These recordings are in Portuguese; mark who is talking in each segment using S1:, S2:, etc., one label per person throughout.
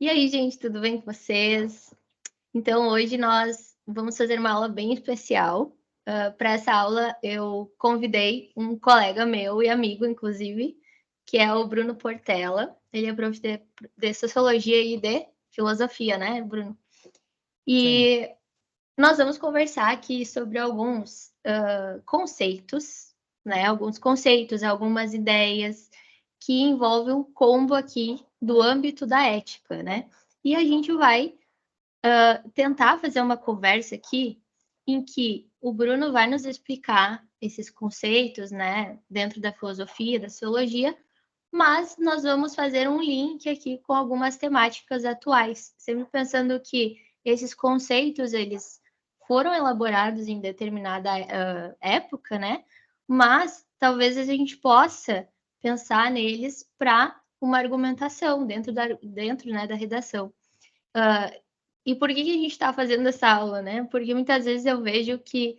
S1: E aí, gente, tudo bem com vocês? Então, hoje nós vamos fazer uma aula bem especial. Para essa aula, eu convidei um colega meu e amigo, inclusive, que é o Bruno Portela. Ele é prof. de Sociologia e de Filosofia, né, Bruno?
S2: Sim.
S1: E nós vamos conversar aqui sobre alguns conceitos, né? Alguns conceitos, algumas ideias que envolvem um combo aqui do âmbito da ética, né? E a gente vai tentar fazer uma conversa aqui em que o Bruno vai nos explicar esses conceitos, né, dentro da filosofia, da sociologia, mas nós vamos fazer um link aqui com algumas temáticas atuais, sempre pensando que esses conceitos, eles foram elaborados em determinada época, né, mas talvez a gente possa pensar neles para uma argumentação dentro, né, da redação. E por que a gente está fazendo essa aula, né? Porque muitas vezes eu vejo que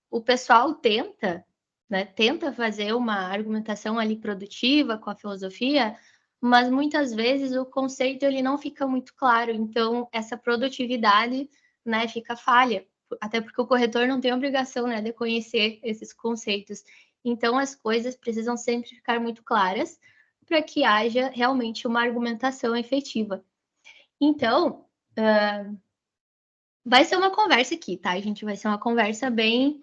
S1: o pessoal tenta, né, tenta fazer uma argumentação ali produtiva com a filosofia, mas muitas vezes o conceito ele não fica muito claro, então essa produtividade, né, fica falha, até porque o corretor não tem obrigação, né, de conhecer esses conceitos. Então as coisas precisam sempre ficar muito claras para que haja realmente uma argumentação efetiva. Então, vai ser uma conversa aqui, tá? A gente vai ser uma conversa bem,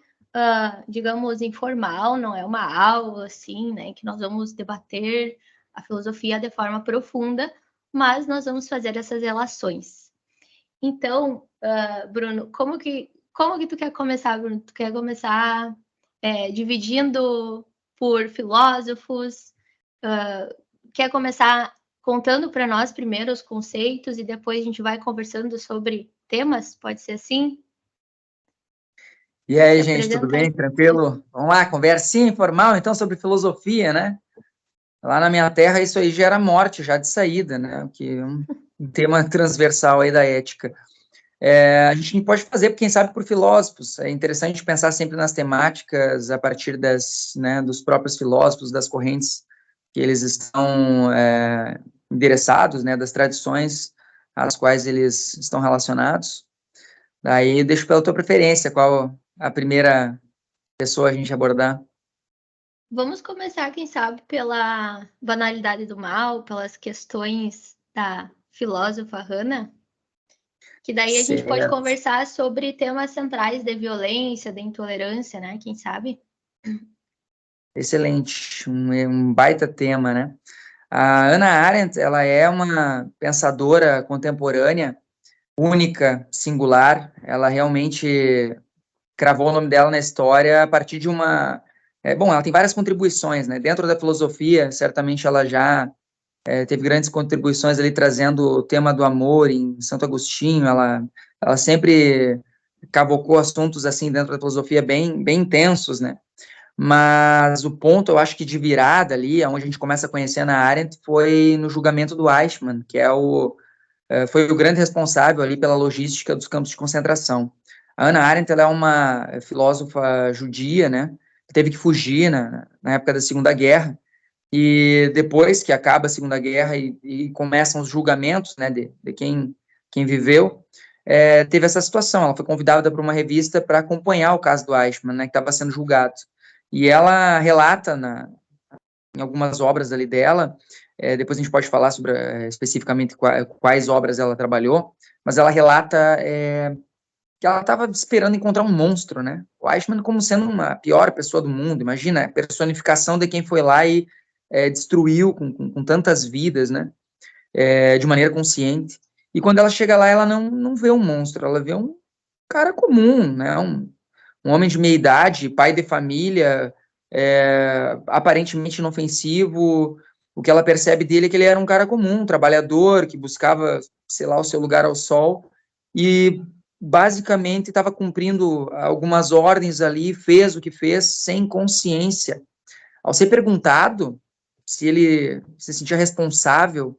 S1: digamos, informal, não é uma aula, assim, né? Que nós vamos debater a filosofia de forma profunda, mas nós vamos fazer essas relações. Então, Bruno, como que tu quer começar, Bruno? Tu quer começar dividindo por filósofos? Quer começar contando para nós primeiro os conceitos e depois a gente vai conversando sobre temas? Pode ser assim?
S2: E aí,
S1: Se
S2: gente, tudo
S1: apresenta
S2: bem?
S1: aí.
S2: Tranquilo? Vamos lá, conversinha informal, então, sobre filosofia, né? Lá na minha terra, isso aí já era morte, já de saída, né? Que é um tema transversal aí da ética. A gente pode fazer, quem sabe, por filósofos. É interessante pensar sempre nas temáticas a partir né, dos próprios filósofos, das correntes que eles estão endereçados, né? Das tradições às quais eles estão relacionados. Daí, deixo pela tua preferência, qual a primeira pessoa a gente abordar.
S1: Vamos começar, quem sabe, pela banalidade do mal, pelas questões da filósofa Hannah, que daí a gente pode
S2: Certo.
S1: conversar sobre temas centrais de violência, de intolerância, né? Quem sabe?
S2: Excelente, um baita tema, né? A Hannah Arendt, ela é uma pensadora contemporânea, única, singular, ela realmente cravou o nome dela na história a partir de uma... bom, ela tem várias contribuições, né? Dentro da filosofia, certamente ela já teve grandes contribuições ali trazendo o tema do amor em Santo Agostinho, ela sempre cavocou assuntos assim dentro da filosofia bem intensos, né? Mas o ponto, eu acho que de virada ali, onde a gente começa a conhecer a Hannah Arendt, foi no julgamento do Eichmann, que foi o grande responsável ali pela logística dos campos de concentração. A Hannah Arendt, ela é uma filósofa judia, né, que teve que fugir na época da Segunda Guerra, e depois que acaba a Segunda Guerra e começam os julgamentos, né, de quem viveu, teve essa situação. Ela foi convidada para uma revista para acompanhar o caso do Eichmann, né, que estava sendo julgado. E ela relata em algumas obras ali dela, depois a gente pode falar sobre especificamente quais obras ela trabalhou, mas ela relata que ela estava esperando encontrar um monstro, né? O Eichmann como sendo uma pior pessoa do mundo, imagina, a personificação de quem foi lá e destruiu com tantas vidas, né? De maneira consciente. E quando ela chega lá, ela não vê um monstro, ela vê um cara comum, né? Um homem de meia idade, pai de família, aparentemente inofensivo. O que ela percebe dele é que ele era um cara comum, um trabalhador, que buscava, sei lá, o seu lugar ao sol, e basicamente estava cumprindo algumas ordens ali, fez o que fez sem consciência. Ao ser perguntado se ele se sentia responsável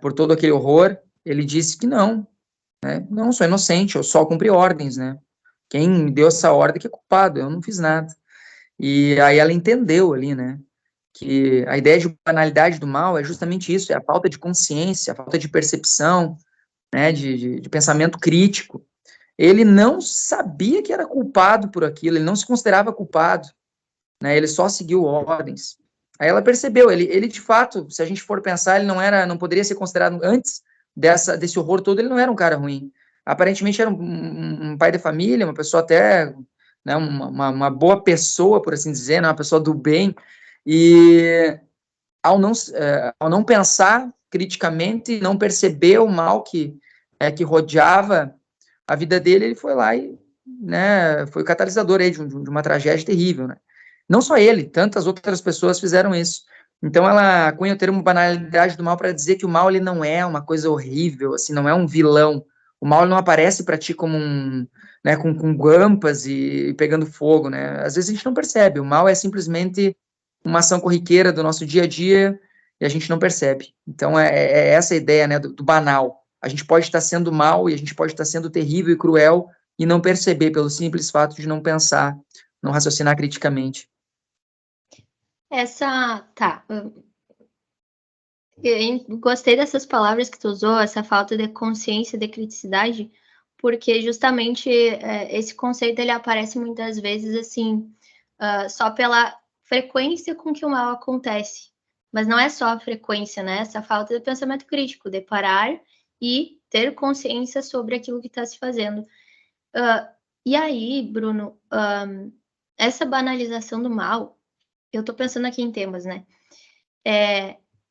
S2: por todo aquele horror, ele disse que não, né? Não, sou inocente, eu só cumpri ordens, né? Quem me deu essa ordem que é culpado, eu não fiz nada. E aí ela entendeu ali, né, que a ideia de banalidade do mal é justamente isso, é a falta de consciência, a falta de percepção, né, de pensamento crítico. Ele não sabia que era culpado por aquilo, ele não se considerava culpado, né, ele só seguiu ordens. Aí ela percebeu, ele de fato, se a gente for pensar, ele não poderia ser considerado, antes desse horror todo, ele não era um cara ruim. Aparentemente era um pai de família, uma pessoa até, né, uma boa pessoa, por assim dizer, né, uma pessoa do bem, e ao não pensar criticamente, não perceber o mal que rodeava a vida dele, ele foi lá e, né, foi o catalisador aí de uma tragédia terrível, né? Não só ele, tantas outras pessoas fizeram isso. Então ela cunha o termo banalidade do mal para dizer que o mal ele não é uma coisa horrível, assim, não é um vilão. O mal não aparece para ti como né, com guampas e pegando fogo, né? Às vezes a gente não percebe. O mal é simplesmente uma ação corriqueira do nosso dia a dia e a gente não percebe. Então é essa a ideia, né, do banal. A gente pode estar sendo mal e a gente pode estar sendo terrível e cruel e não perceber pelo simples fato de não pensar, não raciocinar criticamente.
S1: Tá. Eu gostei dessas palavras que tu usou, essa falta de consciência, de criticidade, porque justamente esse conceito ele aparece muitas vezes assim, só pela frequência com que o mal acontece. Mas não é só a frequência, né? Essa falta de pensamento crítico, de parar e ter consciência sobre aquilo que está se fazendo. E aí, Bruno, essa banalização do mal, eu estou pensando aqui em temas, né?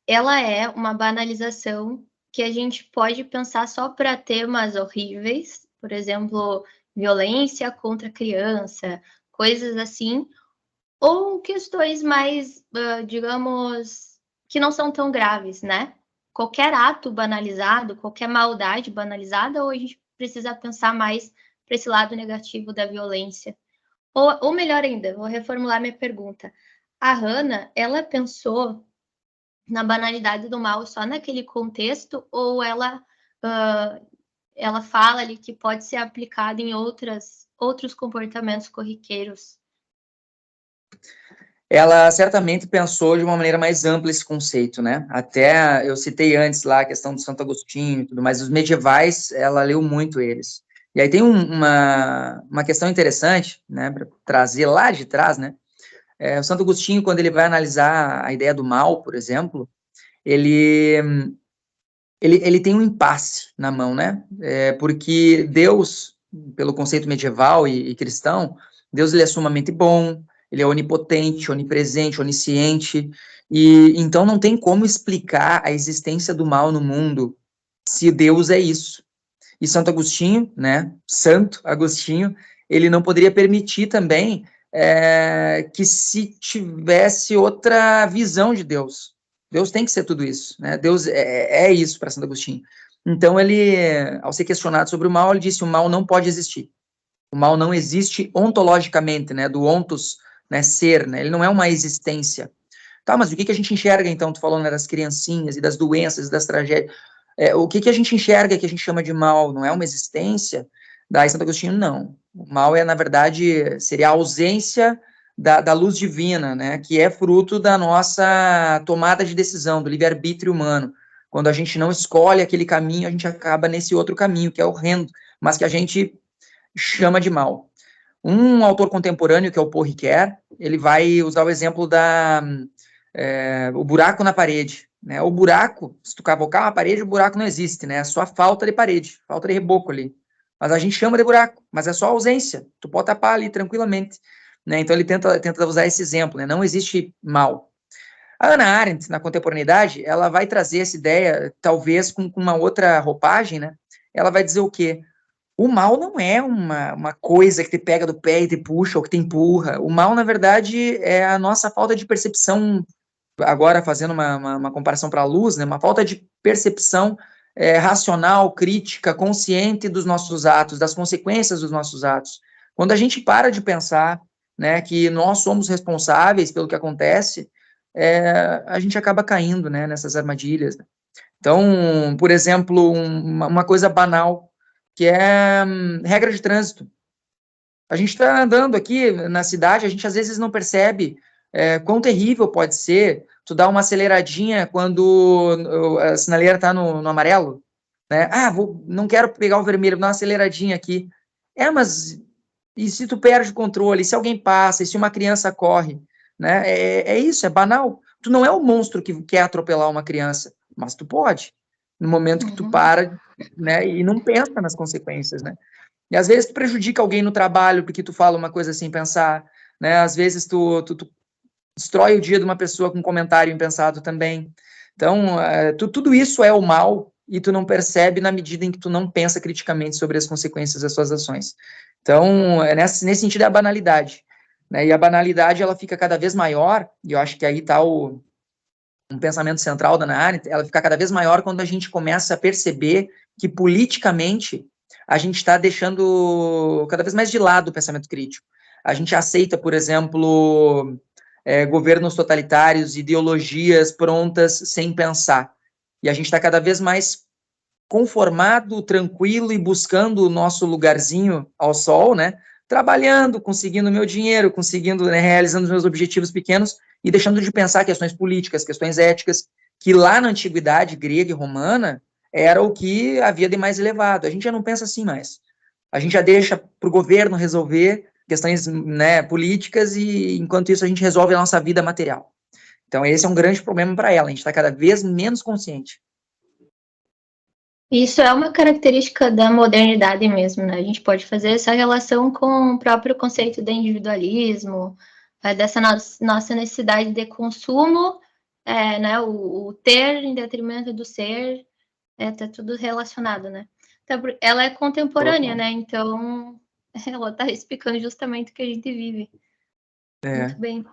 S1: Ela é uma banalização que a gente pode pensar só para temas horríveis, por exemplo, violência contra criança, coisas assim, ou questões mais, digamos, que não são tão graves, né? Qualquer ato banalizado, qualquer maldade banalizada, ou a gente precisa pensar mais para esse lado negativo da violência? Ou melhor ainda, vou reformular minha pergunta. A Hannah, ela pensou na banalidade do mal só naquele contexto, ou ela fala ali que pode ser aplicado em outros comportamentos corriqueiros?
S2: Ela certamente pensou de uma maneira mais ampla esse conceito, né? Até eu citei antes lá a questão do Santo Agostinho e tudo mais, os medievais, ela leu muito eles. E aí tem uma questão interessante, né, para trazer lá de trás, né? O Santo Agostinho, quando ele vai analisar a ideia do mal, por exemplo, ele tem um impasse na mão, né? Porque Deus, pelo conceito medieval e cristão, Deus ele é sumamente bom, ele é onipotente, onipresente, onisciente, e então não tem como explicar a existência do mal no mundo se Deus é isso. E Santo Agostinho, né? Santo Agostinho, ele não poderia permitir também que se tivesse outra visão de Deus. Deus tem que ser tudo isso, né? Deus é isso para Santo Agostinho. Então ele, ao ser questionado sobre o mal, ele disse: o mal não pode existir. O mal não existe ontologicamente, né? Do ontos, né? Ser, né? Ele não é uma existência. Tá, mas o que a gente enxerga então? Tu falou, né, das criancinhas e das doenças e das tragédias. O que a gente enxerga que a gente chama de mal? Não é uma existência? Daí Santo Agostinho, não. O mal na verdade, seria a ausência da luz divina, né? Que é fruto da nossa tomada de decisão, do livre-arbítrio humano. Quando a gente não escolhe aquele caminho, a gente acaba nesse outro caminho, que é horrendo, mas que a gente chama de mal. Um autor contemporâneo, que é o Paul Ricoeur, ele vai usar o exemplo o buraco na parede, né? O buraco, se tu cavocar uma parede, o buraco não existe, né? É só a falta de parede, falta de reboco ali. Mas a gente chama de buraco, mas é só ausência. Tu pode tapar ali tranquilamente, né? Então ele tenta usar esse exemplo, né? Não existe mal. A Hannah Arendt, na contemporaneidade, ela vai trazer essa ideia, talvez com uma outra roupagem, né? Ela vai dizer o quê? O mal não é uma coisa que te pega do pé e te puxa ou que te empurra. O mal, na verdade, é a nossa falta de percepção, agora fazendo uma comparação para a luz, né? Uma falta de percepção racional, crítica, consciente dos nossos atos, das consequências dos nossos atos. Quando a gente para de pensar, né, que nós somos responsáveis pelo que acontece, a gente acaba caindo, né, nessas armadilhas. Então, por exemplo, uma coisa banal, que é regra de trânsito. A gente está andando aqui na cidade, a gente às vezes não percebe quão terrível pode ser tu dar uma aceleradinha quando a sinaleira está no amarelo, né? Não quero pegar o vermelho, vou dar uma aceleradinha aqui. Mas e se tu perde o controle, e se alguém passa, e se uma criança corre, né? É isso, é banal. Tu não é o monstro que quer atropelar uma criança, mas tu pode, no momento que tu para, né, e não pensa nas consequências, né? E às vezes tu prejudica alguém no trabalho porque tu fala uma coisa sem pensar, né? Às vezes tu destrói o dia de uma pessoa com um comentário impensado também. Então, tudo isso é o mal e tu não percebe na medida em que tu não pensa criticamente sobre as consequências das suas ações. Então, nesse sentido, é a banalidade. Né? E a banalidade, ela fica cada vez maior, e eu acho que aí está um pensamento central da Hannah Arendt, ela fica cada vez maior quando a gente começa a perceber que, politicamente, a gente está deixando cada vez mais de lado o pensamento crítico. A gente aceita, por exemplo, governos totalitários, ideologias prontas sem pensar. E a gente está cada vez mais conformado, tranquilo e buscando o nosso lugarzinho ao sol, né? Trabalhando, conseguindo meu dinheiro, conseguindo, né, realizando os meus objetivos pequenos e deixando de pensar questões políticas, questões éticas, que lá na antiguidade grega e romana era o que havia de mais elevado. A gente já não pensa assim mais. A gente já deixa para o governo resolver questões, né, políticas e, enquanto isso, a gente resolve a nossa vida material. Então, esse é um grande problema para ela. A gente está cada vez menos consciente.
S1: Isso é uma característica da modernidade mesmo, né? A gente pode fazer essa relação com o próprio conceito de individualismo, dessa nossa necessidade de consumo, né? O ter em detrimento do ser, tá tudo relacionado, né? Então, ela é contemporânea, né? Então, ela está explicando justamente o que a gente vive. Muito bem.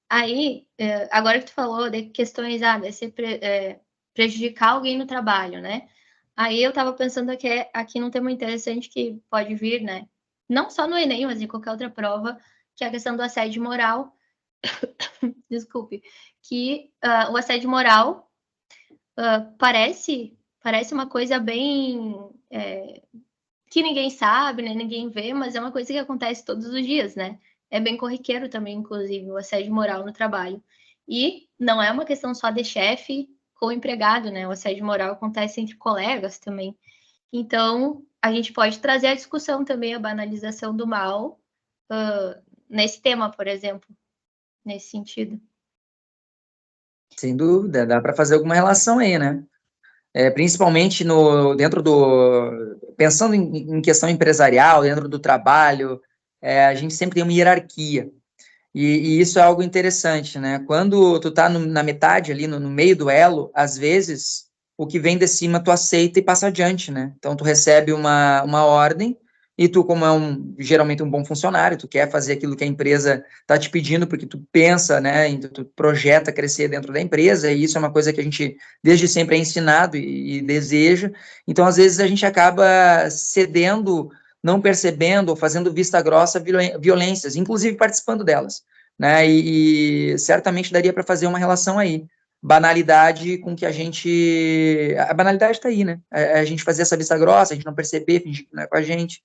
S1: Aí, agora que tu falou de questões, de ser prejudicar alguém no trabalho, né? Aí eu estava pensando aqui num tema interessante que pode vir, né? Não só no Enem, mas em qualquer outra prova, que é a questão do assédio moral. Desculpe. Que o assédio moral parece uma coisa bem que ninguém sabe, né? Ninguém vê, mas é uma coisa que acontece todos os dias, né? É bem corriqueiro também, inclusive, o assédio moral no trabalho. E não é uma questão só de chefe com empregado, né? O assédio moral acontece entre colegas também. Então, a gente pode trazer a discussão também, a banalização do mal, nesse tema, por exemplo, nesse sentido.
S2: Sem dúvida, dá para fazer alguma relação aí, né? Principalmente pensando em questão empresarial, dentro do trabalho, a gente sempre tem uma hierarquia. E isso é algo interessante, né? Quando tu tá na metade ali, no meio do elo, às vezes o que vem de cima tu aceita e passa adiante, né? Então tu recebe uma ordem e tu, como geralmente um bom funcionário, tu quer fazer aquilo que a empresa tá te pedindo porque tu pensa, né? Tu projeta crescer dentro da empresa e isso é uma coisa que a gente desde sempre é ensinado e deseja. Então às vezes a gente acaba cedendo, não percebendo ou fazendo vista grossa violências, inclusive participando delas, né? E certamente daria para fazer uma relação aí. Banalidade com que a banalidade está aí, né? A gente fazer essa vista grossa, a gente não perceber, fingir que não é com a gente,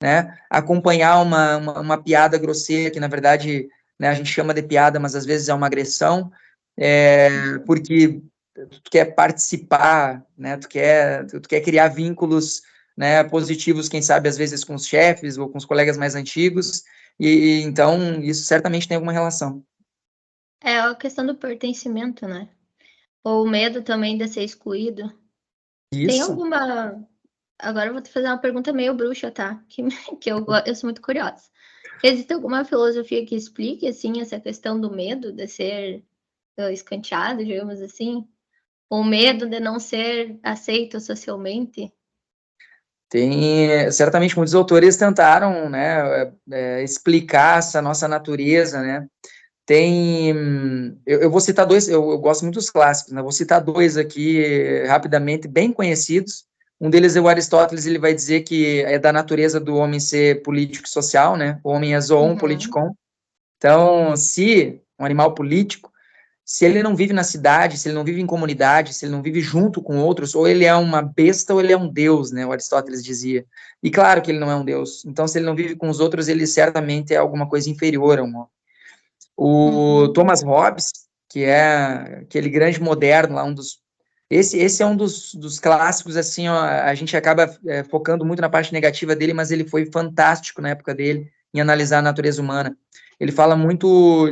S2: né? Acompanhar uma piada grosseira, que na verdade, né, a gente chama de piada, mas às vezes é uma agressão, porque tu quer participar, né? Tu quer criar vínculos, né, positivos, quem sabe às vezes com os chefes ou com os colegas mais antigos, e então isso certamente tem alguma relação.
S1: É a questão do pertencimento, né? Ou o medo também de ser excluído.
S2: Isso.
S1: Tem alguma... Agora eu vou te fazer uma pergunta meio bruxa, tá? Que eu sou muito curiosa. Existe alguma filosofia que explique, assim, essa questão do medo de ser escanteado, digamos assim? O medo de não ser aceito socialmente?
S2: Certamente muitos autores tentaram, né, explicar essa nossa natureza, né? Eu vou citar dois, eu gosto muito dos clássicos, né? Vou citar dois aqui rapidamente, bem conhecidos. Um deles é o Aristóteles, ele vai dizer que é da natureza do homem ser político e social, né? O homem é zoon politikon. Então, se um animal político, se ele não vive na cidade, se ele não vive em comunidade, se ele não vive junto com outros, ou ele é uma besta ou ele é um deus, né? O Aristóteles dizia. E claro que ele não é um deus. Então, se ele não vive com os outros, ele certamente é alguma coisa inferior a um homem. O Thomas Hobbes, que é aquele grande moderno lá, esse é um dos clássicos, assim, ó, a gente acaba focando muito na parte negativa dele, mas ele foi fantástico na época dele em analisar a natureza humana. Ele fala muito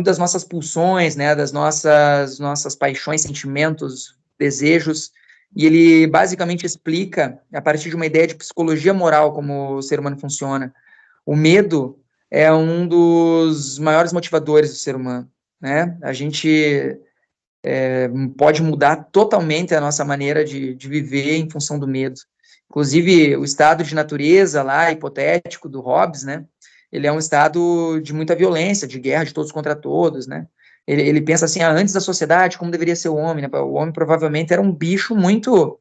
S2: das nossas pulsões, né, das nossas paixões, sentimentos, desejos, e ele basicamente explica, a partir de uma ideia de psicologia moral, como o ser humano funciona. O medo é um dos maiores motivadores do ser humano, né? A gente pode mudar totalmente a nossa maneira de viver em função do medo. Inclusive, o estado de natureza lá, hipotético, do Hobbes, né? Ele é um estado de muita violência, de guerra de todos contra todos, né? Ele pensa assim, antes da sociedade, como deveria ser o homem, né? O homem provavelmente era um bicho muito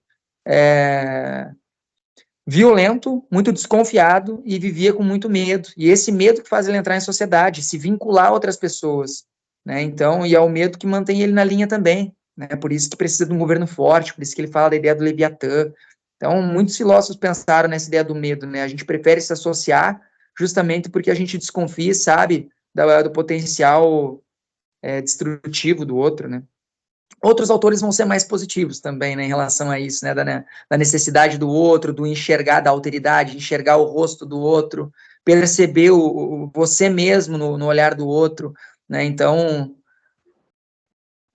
S2: violento, muito desconfiado e vivia com muito medo. E esse medo que faz ele entrar em sociedade, se vincular a outras pessoas, né? Então, e é o medo que mantém ele na linha também, né? Por isso que precisa de um governo forte, por isso que ele fala da ideia do Leviatã. Então, muitos filósofos pensaram nessa ideia do medo, né? A gente prefere se associar justamente porque a gente desconfia e sabe do potencial destrutivo do outro, né? Outros autores vão ser mais positivos também, né, em relação a isso, né, da necessidade do outro, do enxergar da alteridade, enxergar o rosto do outro, perceber você mesmo no olhar do outro, né, então...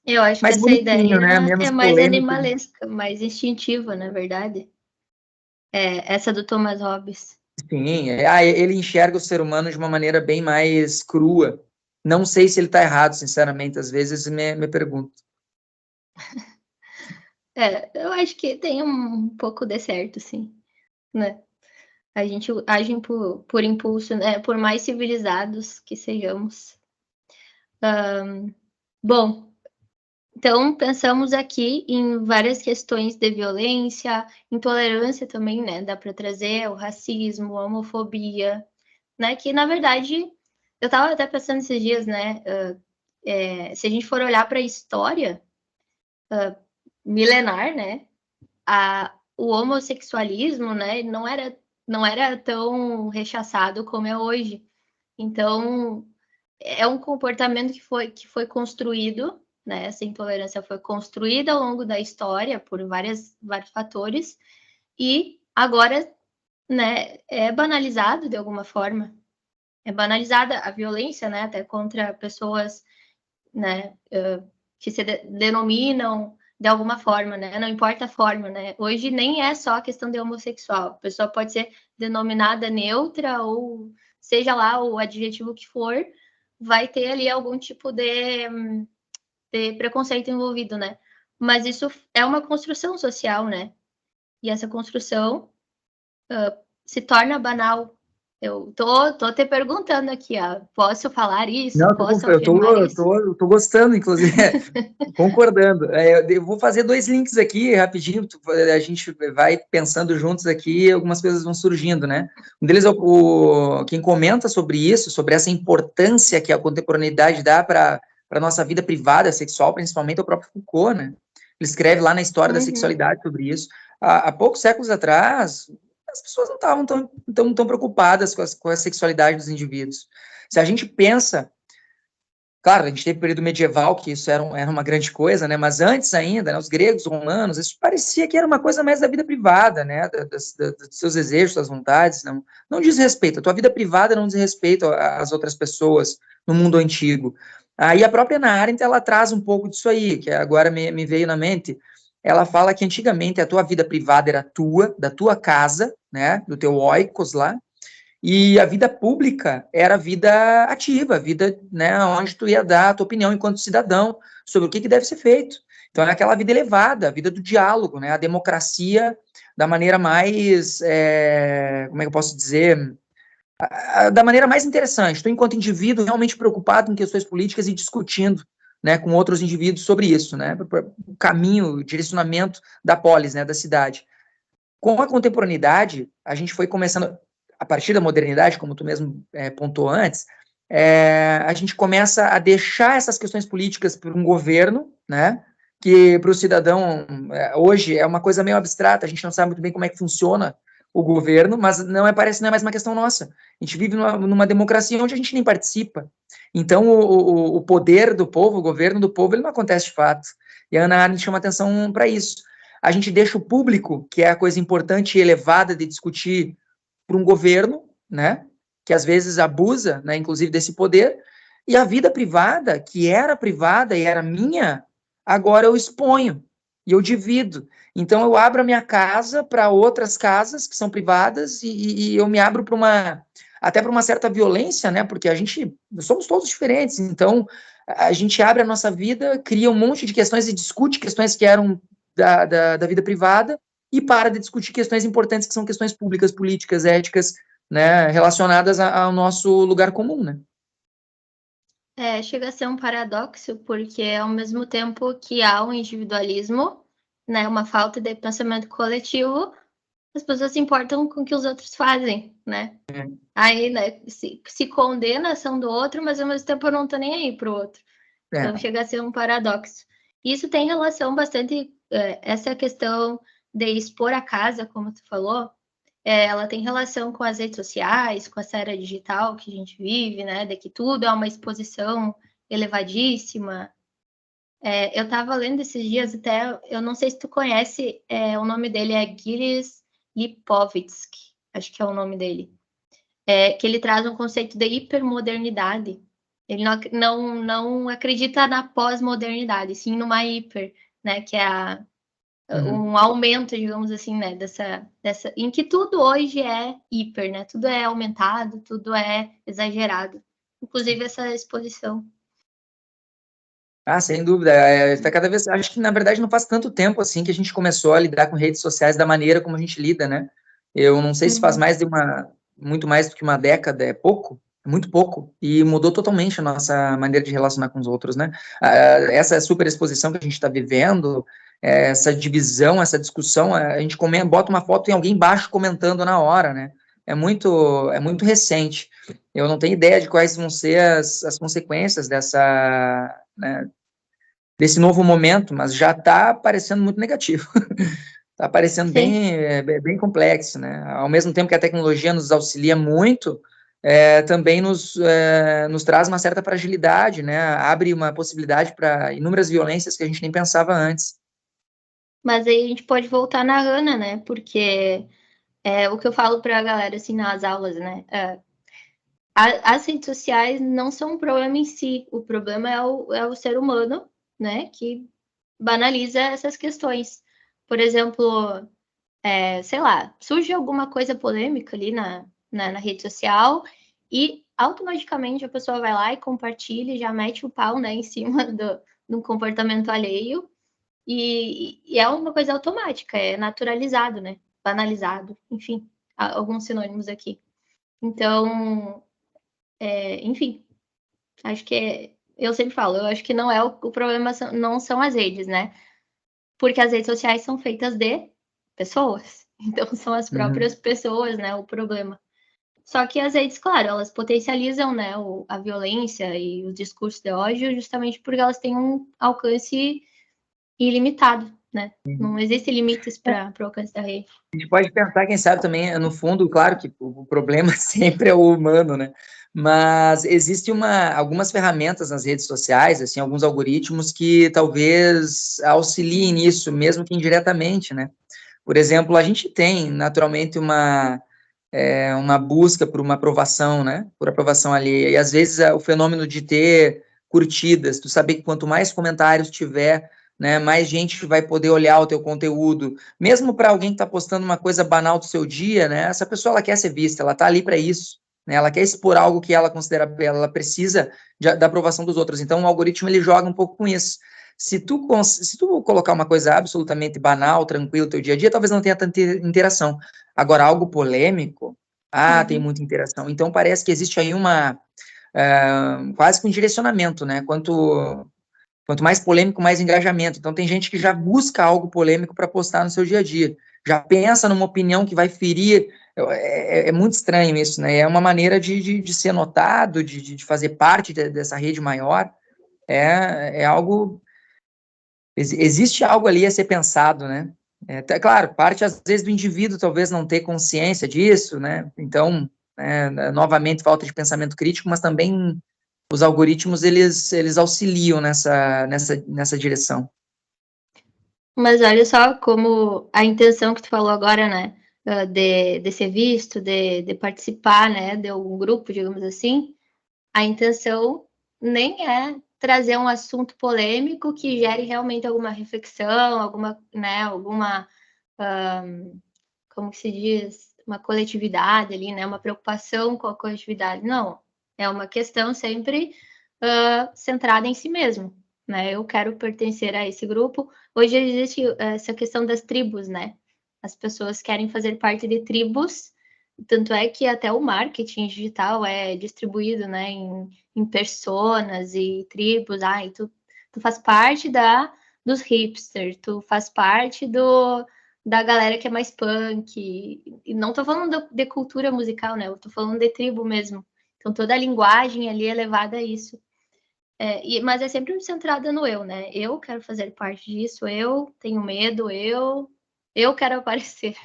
S1: Eu acho que
S2: Mais
S1: essa
S2: bonitinho, né,
S1: ideia
S2: menos
S1: é mais
S2: polêmico.
S1: animalesca, mais instintiva, na verdade. Essa do Thomas Hobbes.
S2: Sim, ele enxerga o ser humano de uma maneira bem mais crua. Não sei se ele está errado, sinceramente, às vezes me pergunto.
S1: Eu acho que tem um pouco de certo, sim, né? A gente age por impulso, né? Por mais civilizados que sejamos. Bom, então pensamos aqui em várias questões de violência, intolerância também, né? Dá para trazer o racismo, a homofobia, né? Que na verdade eu estava até pensando esses dias, né? Se a gente for olhar para a história milenar, né? O homossexualismo, né? Não era tão rechaçado como é hoje. Então, é um comportamento que foi construído, né? Essa intolerância foi construída ao longo da história por vários fatores e agora, né, é banalizado de alguma forma. É banalizada a violência, né, até contra pessoas, né, que se denominam de alguma forma, né? Não importa a forma, né? Hoje nem é só a questão de homossexual. A pessoa pode ser denominada neutra ou seja lá o adjetivo que for, vai ter ali algum tipo de preconceito envolvido, né? Mas isso é uma construção social, né? E essa construção se torna banal. Eu tô te perguntando aqui, ó, posso falar isso?
S2: Não,
S1: Posso afirmar isso?
S2: eu tô gostando, inclusive, concordando. Eu vou fazer 2 links aqui, rapidinho, a gente vai pensando juntos aqui, algumas coisas vão surgindo, né? Um deles é quem comenta sobre isso, sobre essa importância que a contemporaneidade dá para a nossa vida privada, sexual, principalmente, é o próprio Foucault, né? Ele escreve lá na História da Sexualidade sobre isso. Há poucos séculos atrás, as pessoas não estavam tão preocupadas com a sexualidade dos indivíduos. Se a gente pensa, claro, a gente teve o período medieval, que isso era uma grande coisa, né? Mas antes ainda, né, os gregos, os romanos, isso parecia que era uma coisa mais da vida privada, né? Dos seus desejos, das vontades. Não diz respeito. A tua vida privada não diz respeito às outras pessoas no mundo antigo. Aí a própria Hannah Arendt, ela traz um pouco disso aí, que agora me veio na mente. Ela fala que antigamente a tua vida privada era tua, da tua casa, né? Do teu oikos lá, e a vida pública era a vida ativa, a vida, né, onde tu ia dar a tua opinião enquanto cidadão sobre o que deve ser feito. Então é aquela vida elevada, a vida do diálogo, né, a democracia da maneira mais, como é que eu posso dizer, da maneira mais interessante. Tu, enquanto indivíduo, realmente preocupado com questões políticas e discutindo, né, com outros indivíduos sobre isso, né, o caminho, o direcionamento da polis, né, da cidade. Com a contemporaneidade, a gente foi começando, a partir da modernidade, como tu mesmo pontuou antes, a gente começa a deixar essas questões políticas para um governo, né, que para o cidadão, hoje, é uma coisa meio abstrata, a gente não sabe muito bem como é que funciona o governo, mas parece que não é mais uma questão nossa. A gente vive numa democracia onde a gente nem participa. Então, o poder do povo, o governo do povo, ele não acontece de fato. E a Hannah Arendt chama atenção para isso. A gente deixa o público, que é a coisa importante e elevada de discutir, para um governo, né, que às vezes abusa, né, inclusive desse poder, e a vida privada, que era privada e era minha, agora eu exponho e eu divido. Então eu abro a minha casa para outras casas que são privadas e eu me abro para até para uma certa violência, né? Porque somos todos diferentes. Então a gente abre a nossa vida, cria um monte de questões e discute questões que eram da vida privada e para de discutir questões importantes que são questões públicas, políticas, éticas, né? Relacionadas ao nosso lugar comum, né?
S1: Chega a ser um paradoxo, porque ao mesmo tempo que há um individualismo, né, uma falta de pensamento coletivo, as pessoas se importam com o que os outros fazem, né? Aí, né, se condena a ação do outro, mas ao mesmo tempo eu não tô nem aí pro outro. Então chega a ser um paradoxo. Isso tem relação bastante, essa questão de expor a casa, como tu falou, ela tem relação com as redes sociais, com essa era digital que a gente vive, né? De que tudo é uma exposição elevadíssima. Eu estava lendo esses dias até, eu não sei se tu conhece, o nome dele é Gilles Lipovetsky, acho que é o nome dele, que ele traz um conceito de hipermodernidade. Ele não acredita na pós-modernidade, sim numa hiper, né? Que é um aumento, digamos assim, né, em que tudo hoje é hiper, né? Tudo é aumentado, tudo é exagerado, inclusive essa exposição.
S2: Sem dúvida. Tá cada vez. Acho que na verdade não faz tanto tempo assim que a gente começou a lidar com redes sociais da maneira como a gente lida, né? Eu não sei se faz muito mais do que uma década, é pouco, é muito pouco, e mudou totalmente a nossa maneira de relacionar com os outros, né? Essa superexposição que a gente está vivendo, essa divisão, essa discussão, a gente bota uma foto e alguém embaixo comentando na hora, né? É muito recente. Eu não tenho ideia de quais vão ser as consequências né, desse novo momento, mas já está parecendo muito negativo. Está parecendo bem complexo, né? Ao mesmo tempo que a tecnologia nos auxilia muito, também nos traz uma certa fragilidade, né? Abre uma possibilidade para inúmeras violências que a gente nem pensava antes.
S1: Mas aí a gente pode voltar na Hannah, né? Porque o que eu falo para a galera, assim, nas aulas, né? As redes sociais não são um problema em si, o problema é o ser humano, né? Que banaliza essas questões. Por exemplo, sei lá, surge alguma coisa polêmica ali na rede social e automaticamente a pessoa vai lá e compartilha e já mete o pau, né, em cima do comportamento alheio e é uma coisa automática, é naturalizado, né, banalizado, enfim, alguns sinônimos aqui. Então, enfim, acho que eu sempre falo, eu acho que não é o problema, não são as redes, né, porque as redes sociais são feitas de pessoas. Então, são as próprias pessoas, né, o problema. Só que as redes, claro, elas potencializam, né, a violência e os discursos de ódio justamente porque elas têm um alcance ilimitado, né? Não existem limites para o alcance da rede.
S2: A gente pode pensar, quem sabe, também, no fundo, claro que o problema sempre é o humano, né? Mas existe algumas ferramentas nas redes sociais, assim, alguns algoritmos que talvez auxiliem nisso, mesmo que indiretamente, né? Por exemplo, a gente tem, naturalmente, uma busca por uma aprovação, né? Por aprovação alheia. E, às vezes, o fenômeno de ter curtidas, tu saber que quanto mais comentários tiver, né, mais gente vai poder olhar o teu conteúdo, mesmo para alguém que está postando uma coisa banal do seu dia, né, essa pessoa ela quer ser vista, ela está ali para isso, né, ela quer expor algo que ela considera, ela precisa da aprovação dos outros, então o algoritmo ele joga um pouco com isso. Se tu colocar uma coisa absolutamente banal, tranquilo, no teu dia a dia, talvez não tenha tanta interação. Agora, algo polêmico, tem muita interação. Então, parece que existe aí quase que um direcionamento, né, Quanto mais polêmico, mais engajamento. Então, tem gente que já busca algo polêmico para postar no seu dia a dia. Já pensa numa opinião que vai ferir. É muito estranho isso, né? É uma maneira de ser notado, de fazer parte dessa rede maior. É algo. Existe algo ali a ser pensado, né? Claro, parte às vezes do indivíduo talvez não ter consciência disso, né? Então, novamente, falta de pensamento crítico, mas também os algoritmos, eles auxiliam nessa direção.
S1: Mas olha só como a intenção que tu falou agora, né? De ser visto, de participar, né? De algum grupo, digamos assim. A intenção nem é trazer um assunto polêmico que gere realmente alguma reflexão, como se diz, uma coletividade ali, né? Uma preocupação com a coletividade. Não, é uma questão sempre centrada em si mesmo, né? Eu quero pertencer a esse grupo. Hoje existe essa questão das tribos, né? As pessoas querem fazer parte de tribos, tanto é que até o marketing digital é distribuído, né, em personas e tribos. E tu faz parte dos hipsters, tu faz parte da galera que é mais punk. E não tô falando de cultura musical, né? Eu tô falando de tribo mesmo. Então toda a linguagem ali é levada a isso. Mas é sempre centrada no eu, né? Eu quero fazer parte disso, eu tenho medo, eu quero aparecer.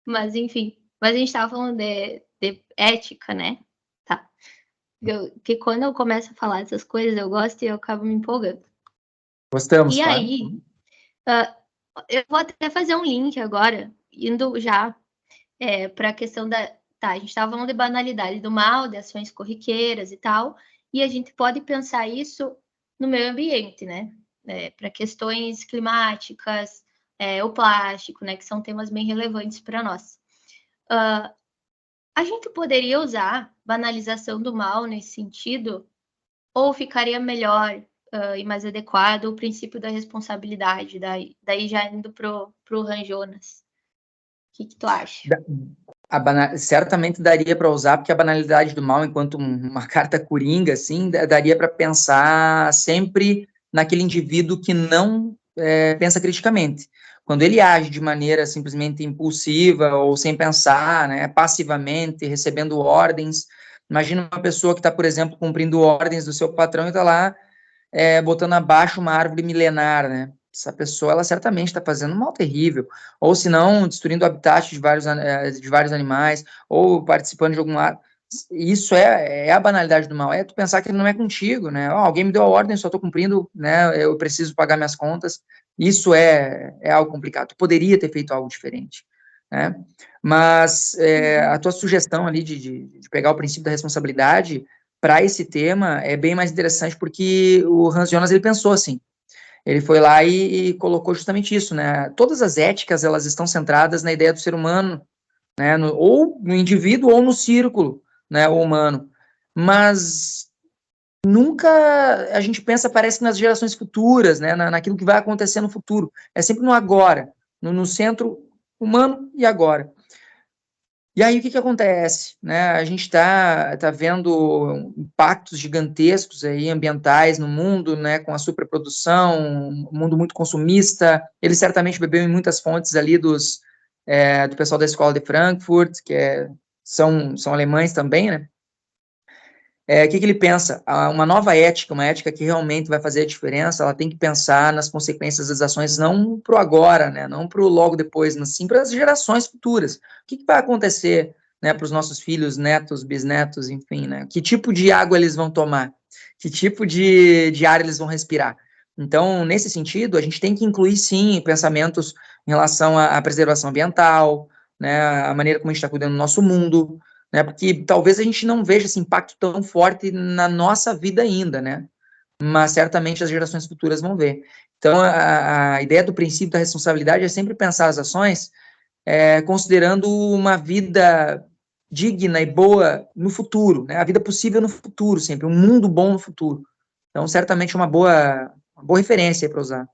S1: Mas enfim, mas a gente estava falando de ética, né? Tá. Que quando eu começo a falar dessas coisas, eu gosto e eu acabo me empolgando.
S2: Gostamos,
S1: E
S2: claro.
S1: aí, eu vou até fazer um link agora, indo já para a questão da. Tá, a gente estava falando de banalidade do mal, de ações corriqueiras e tal, e a gente pode pensar isso no meio ambiente, né? Para questões climáticas, o plástico, né? Que são temas bem relevantes para nós. A gente poderia usar banalização do mal nesse sentido, ou ficaria melhor e mais adequado o princípio da responsabilidade, daí já indo pro Ranjonas. O que tu acha?
S2: Certamente daria para usar, porque a banalidade do mal, enquanto uma carta coringa, assim, daria para pensar sempre naquele indivíduo que não pensa criticamente. Quando ele age de maneira simplesmente impulsiva ou sem pensar, né, passivamente, recebendo ordens. Imagina uma pessoa que está, por exemplo, cumprindo ordens do seu patrão e está lá botando abaixo uma árvore milenar, né? Essa pessoa, ela certamente está fazendo um mal terrível, ou se não, destruindo o habitat de vários animais, ou participando de algum ato. Isso é a banalidade do mal, é tu pensar que ele não é contigo, né? Alguém me deu a ordem, só estou cumprindo, né? Eu preciso pagar minhas contas. Isso é algo complicado. Tu poderia ter feito algo diferente, né? Mas a tua sugestão ali de pegar o princípio da responsabilidade para esse tema é bem mais interessante, porque o Hans Jonas, ele pensou assim, ele foi lá e colocou justamente isso, né? Todas as éticas, elas estão centradas na ideia do ser humano, né? Ou no indivíduo ou no círculo, né, o humano. Mas nunca a gente pensa, parece que nas gerações futuras, né, naquilo que vai acontecer no futuro. É sempre no agora, no centro humano e agora. E aí, o que acontece? Né? A gente tá vendo impactos gigantescos aí, ambientais no mundo, né, com a superprodução, um mundo muito consumista. Ele certamente bebeu em muitas fontes ali do pessoal da Escola de Frankfurt, são alemães também, né? O que ele pensa? Uma nova ética, uma ética que realmente vai fazer a diferença, ela tem que pensar nas consequências das ações, não para o agora, né, não para o logo depois, mas sim para as gerações futuras. O que vai acontecer, né, para os nossos filhos, netos, bisnetos, enfim, né? Que tipo de água eles vão tomar? Que tipo de ar eles vão respirar? Então, nesse sentido, a gente tem que incluir, sim, pensamentos em relação à preservação ambiental, né, a maneira como a gente está cuidando do nosso mundo, né? Porque talvez a gente não veja esse impacto tão forte na nossa vida ainda, né? Mas certamente as gerações futuras vão ver. Então, a ideia do princípio da responsabilidade é sempre pensar as ações considerando uma vida digna e boa no futuro, né? A vida possível no futuro, sempre, um mundo bom no futuro. Então, certamente uma boa referência para usar.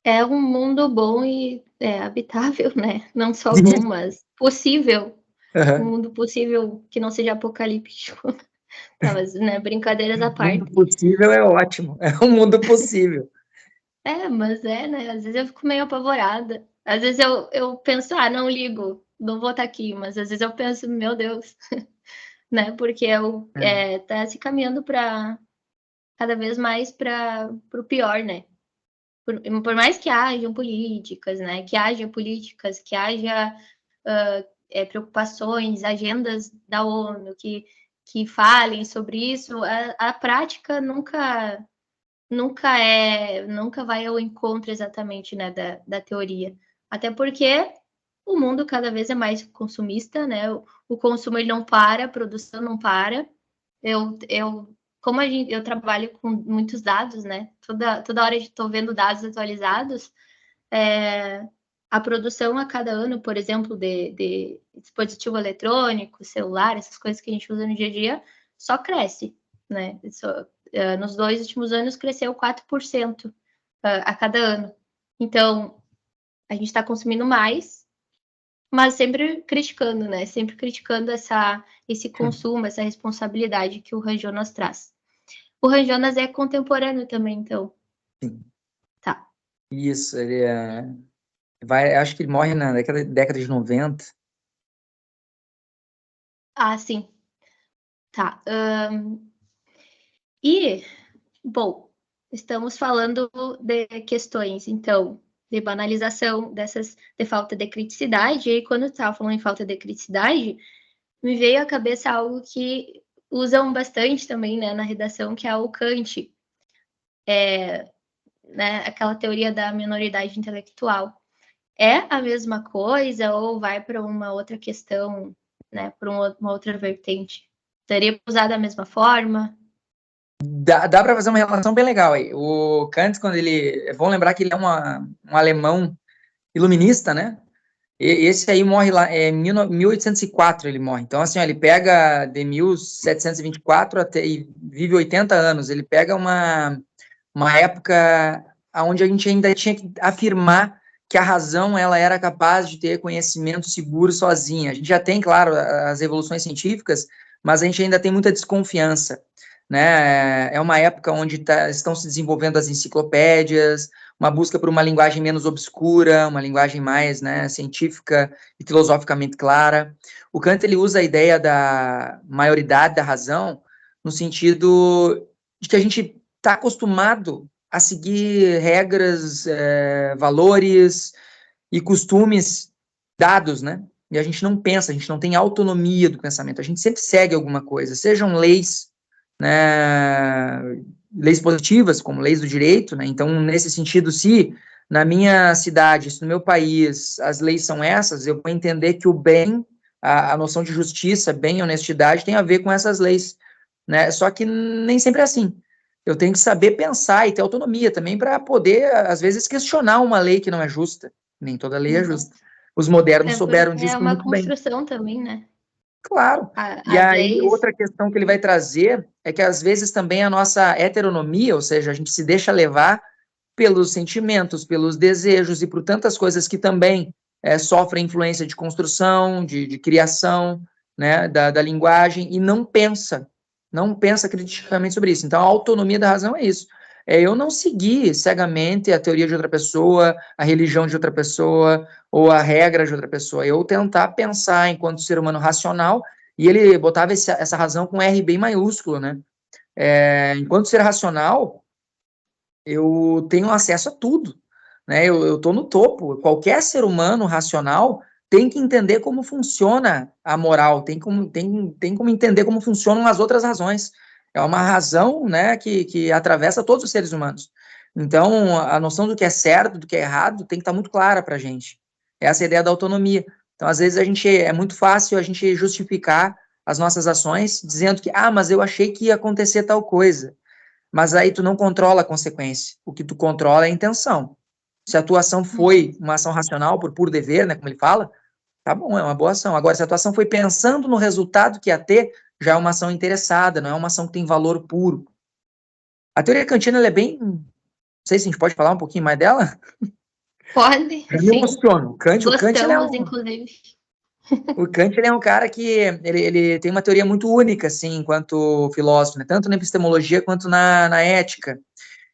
S1: É um mundo bom e habitável, né? Não só bom, mas possível. Um
S2: Uhum.
S1: mundo possível que não seja apocalíptico. Tá, mas, né, brincadeiras à
S2: O mundo
S1: parte.
S2: possível é ótimo, é um mundo possível.
S1: Mas né? Às vezes eu fico meio apavorada. Às vezes eu penso, não ligo, não vou estar aqui. Mas às vezes eu penso, meu Deus, né? Porque tá se caminhando para cada vez mais para o pior, né? por mais que hajam políticas, né, que haja preocupações, agendas da ONU que falem sobre isso, a prática nunca vai ao encontro exatamente, né, da teoria. Até porque o mundo cada vez é mais consumista, né? O consumo ele não para, a produção não para. Como eu trabalho com muitos dados, né? Toda hora estou vendo dados atualizados. A produção a cada ano, por exemplo, de dispositivo eletrônico, celular, essas coisas que a gente usa no dia a dia, só cresce, né? Nos 2 últimos anos cresceu 4% a cada ano. Então, a gente está consumindo mais, mas sempre criticando, né? Sempre criticando esse consumo, essa responsabilidade que o Ranjonas traz. O Ranjonas é contemporâneo também, então.
S2: Sim.
S1: Tá.
S2: Isso, ele acho que ele morre na década de 90.
S1: Ah, sim. Tá. E, bom, estamos falando de questões, então, de banalização de falta de criticidade, e quando eu estava falando em falta de criticidade, me veio à cabeça algo que usam bastante também, né, na redação, que é o Kant, né, aquela teoria da minoridade intelectual. É a mesma coisa ou vai para uma outra questão, né, para uma outra vertente? Seria usar da mesma forma?
S2: Dá para fazer uma relação bem legal aí. O Kant, quando ele... É bom lembrar que ele é um alemão iluminista, né? Esse aí morre lá, 1804 ele morre. Então, assim, ó, ele pega de 1724 até e vive 80 anos. Ele pega uma época onde a gente ainda tinha que afirmar que a razão ela era capaz de ter conhecimento seguro sozinha. A gente já tem, claro, as evoluções científicas, mas a gente ainda tem muita desconfiança, né? É uma época onde estão se desenvolvendo as enciclopédias, uma busca por uma linguagem menos obscura, uma linguagem mais, né, científica e filosoficamente clara. O Kant ele usa a ideia da maioridade da razão no sentido de que a gente está acostumado a seguir regras, valores e costumes dados, né? E a gente não pensa, a gente não tem autonomia do pensamento, a gente sempre segue alguma coisa, sejam leis, né, leis positivas, como leis do direito, né? Então, nesse sentido, se na minha cidade, se no meu país as leis são essas, eu vou entender que o bem, a noção de justiça, bem e honestidade tem a ver com essas leis, né? Só que nem sempre é assim. Eu tenho que saber pensar e ter autonomia também para poder, às vezes, questionar uma lei que não é justa. Nem toda lei é justa. Os modernos souberam
S1: É
S2: disso
S1: uma
S2: muito bem.
S1: construção também, né?
S2: Claro. E
S1: As
S2: aí,
S1: leis.
S2: outra questão que ele vai trazer é que, às vezes, também a nossa heteronomia, ou seja, a gente se deixa levar pelos sentimentos, pelos desejos e por tantas coisas que também sofrem influência de construção, de criação, né, da linguagem, e não pensa criticamente sobre isso. Então, a autonomia da razão é isso. É eu não seguir cegamente a teoria de outra pessoa, a religião de outra pessoa, ou a regra de outra pessoa. Eu tentar pensar enquanto ser humano racional, e ele botava essa razão com R bem maiúsculo, né? Enquanto ser racional, eu tenho acesso a tudo, né? Eu estou no topo. Qualquer ser humano racional tem que entender como funciona a moral, tem como entender como funcionam as outras razões. É uma razão, né, que atravessa todos os seres humanos. Então, a noção do que é certo, do que é errado, tem que estar muito clara para a gente. Essa é a ideia da autonomia. Então, às vezes, é muito fácil a gente justificar as nossas ações dizendo que, mas eu achei que ia acontecer tal coisa. Mas aí tu não controla a consequência. O que tu controla é a intenção. Se a tua ação foi uma ação racional, por puro dever, né, como ele fala, tá bom, é uma boa ação. Agora, se a tua ação foi pensando no resultado que ia ter, já é uma ação interessada, não é uma ação que tem valor puro. A teoria kantiana, ela é bem... Não sei se a gente pode falar um pouquinho mais dela.
S1: Pode,
S2: Eu me
S1: sim.
S2: emociono. O Kant, ele é
S1: Gostamos,
S2: um...
S1: inclusive.
S2: O Kant ele é um cara que ele tem uma teoria muito única, assim, enquanto filósofo, né? Tanto na epistemologia quanto na ética.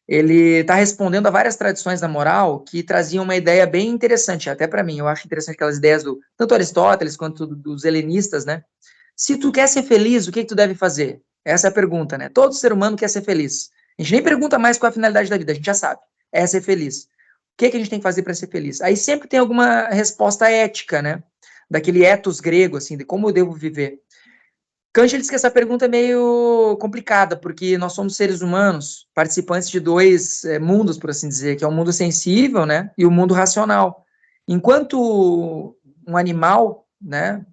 S2: Ele está respondendo a várias tradições da moral que traziam uma ideia bem interessante, até para mim. Eu acho interessante aquelas ideias do tanto Aristóteles quanto dos helenistas, né? Se tu quer ser feliz, o que tu deve fazer? Essa é a pergunta, né? Todo ser humano quer ser feliz. A gente nem pergunta mais qual é a finalidade da vida, a gente já sabe. é ser feliz. O que a gente tem que fazer para ser feliz? Aí sempre tem alguma resposta ética, né? Daquele ethos grego, assim, de como eu devo viver. Kant ele diz que essa pergunta é meio complicada, porque nós somos seres humanos, participantes de dois mundos, por assim dizer, que é o mundo sensível, né, e o mundo racional. Enquanto um animal, né,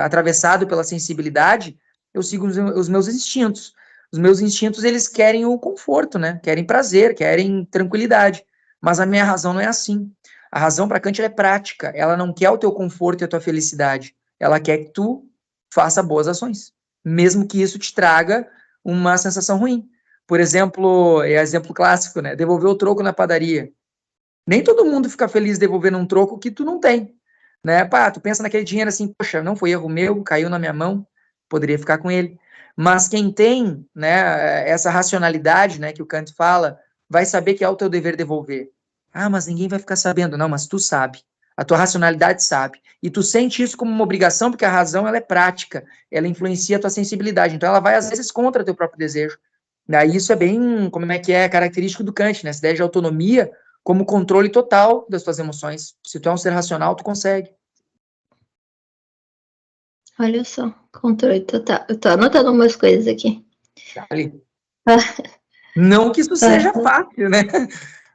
S2: atravessado pela sensibilidade, eu sigo os meus instintos. Os meus instintos, eles querem o conforto, né, querem prazer, querem tranquilidade. Mas a minha razão não é assim. A razão para Kant é prática, ela não quer o teu conforto e a tua felicidade. Ela quer que tu faça boas ações, mesmo que isso te traga uma sensação ruim. Por exemplo, é exemplo clássico, né? Devolver o troco na padaria. Nem todo mundo fica feliz devolvendo um troco que tu não tem, né? Pá, tu pensa naquele dinheiro assim, poxa, não foi erro meu, caiu na minha mão, poderia ficar com ele. Mas quem tem, né, essa racionalidade, né, que o Kant fala, vai saber que é o teu dever devolver. Ah, mas ninguém vai ficar sabendo. Não, mas tu sabe. A tua racionalidade sabe. E tu sente isso como uma obrigação, porque a razão, ela é prática. Ela influencia a tua sensibilidade. Então, ela vai, às vezes, contra teu próprio desejo. Daí, isso é bem, como é que é, característico do Kant, né? Essa ideia de autonomia como controle total das tuas emoções. Se tu é um ser racional, tu consegue.
S1: Olha só, controle total. Eu tô anotando umas coisas aqui.
S2: Ali. Não que isso seja
S1: Aham.
S2: fácil, né?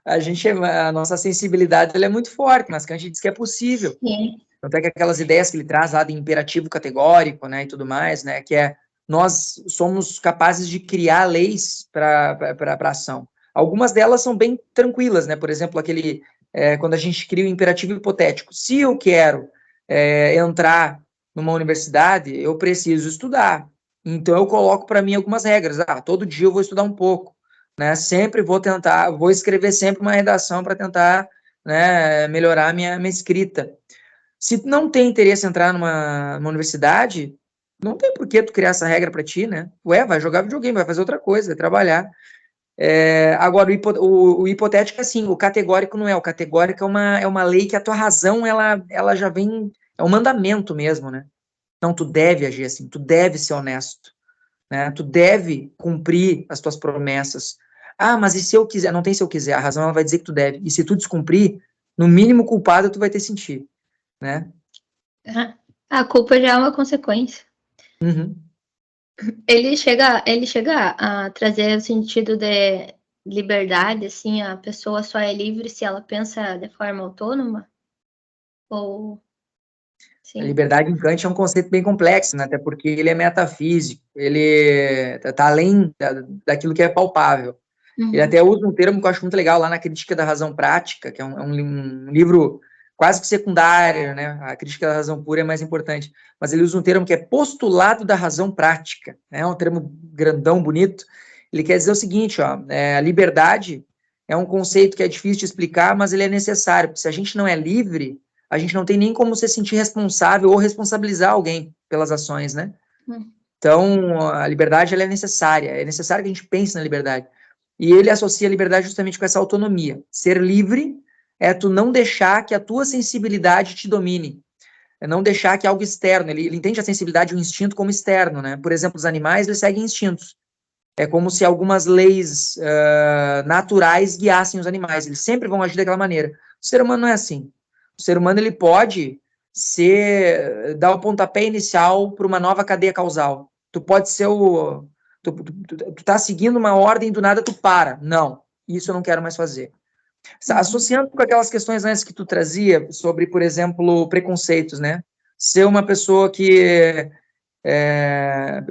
S2: A nossa sensibilidade ela é muito forte, mas que a gente diz que é possível.
S1: Sim.
S2: Tanto é que aquelas ideias que ele traz lá de imperativo categórico, né, e tudo mais, né, que é nós somos capazes de criar leis para ação. Algumas delas são bem tranquilas, né? Por exemplo, quando a gente cria o imperativo hipotético. Se eu quero entrar numa universidade, eu preciso estudar. Então eu coloco para mim algumas regras. Todo dia eu vou estudar um pouco, né? Sempre vou escrever sempre uma redação para tentar, né, melhorar minha escrita. Se tu não tem interesse em entrar numa universidade, não tem por que tu criar essa regra para ti, né? Ué, vai jogar videogame, vai fazer outra coisa, vai trabalhar. Agora, o hipotético é assim, o categórico não é. O categórico é uma lei que a tua razão, ela já vem, é um mandamento mesmo, né? Então, tu deve agir assim, tu deve ser honesto, né? Tu deve cumprir as tuas promessas. Ah, mas e se eu quiser? Não tem se eu quiser, a razão ela vai dizer que tu deve. E se tu descumprir, no mínimo culpado tu vai ter sentir, né?
S1: A culpa já é uma consequência.
S2: Uhum.
S1: Ele chega a trazer o sentido de liberdade, assim, a pessoa só é livre se ela pensa de forma autônoma? Ou,
S2: A
S1: sim.
S2: liberdade em Kant é um conceito bem complexo, né? Até porque ele é metafísico, ele está além daquilo que é palpável. Ele
S1: Uhum.
S2: até usa um termo que eu acho muito legal lá na Crítica da Razão Prática, que é um livro quase que secundário, né? A Crítica da Razão Pura é mais importante. Mas ele usa um termo que é postulado da razão prática, né? É um termo grandão, bonito. Ele quer dizer o seguinte, ó, a liberdade é um conceito que é difícil de explicar, mas ele é necessário, porque se a gente não é livre, a gente não tem nem como se sentir responsável ou responsabilizar alguém pelas ações, né?
S1: Uhum.
S2: Então, a liberdade ela é necessário que a gente pense na liberdade. E ele associa a liberdade justamente com essa autonomia. Ser livre é tu não deixar que a tua sensibilidade te domine, é não deixar que algo externo, ele entende a sensibilidade e o instinto como externo, né? Por exemplo, os animais, eles seguem instintos. É como se algumas leis naturais guiassem os animais, eles sempre vão agir daquela maneira. O ser humano não é assim. O ser humano, ele pode dar o pontapé inicial para uma nova cadeia causal. Tu pode ser o... Tu tá seguindo uma ordem, do nada tu para. Não, isso eu não quero mais fazer. Associando com aquelas questões antes que tu trazia sobre, por exemplo, preconceitos, né? Ser uma pessoa que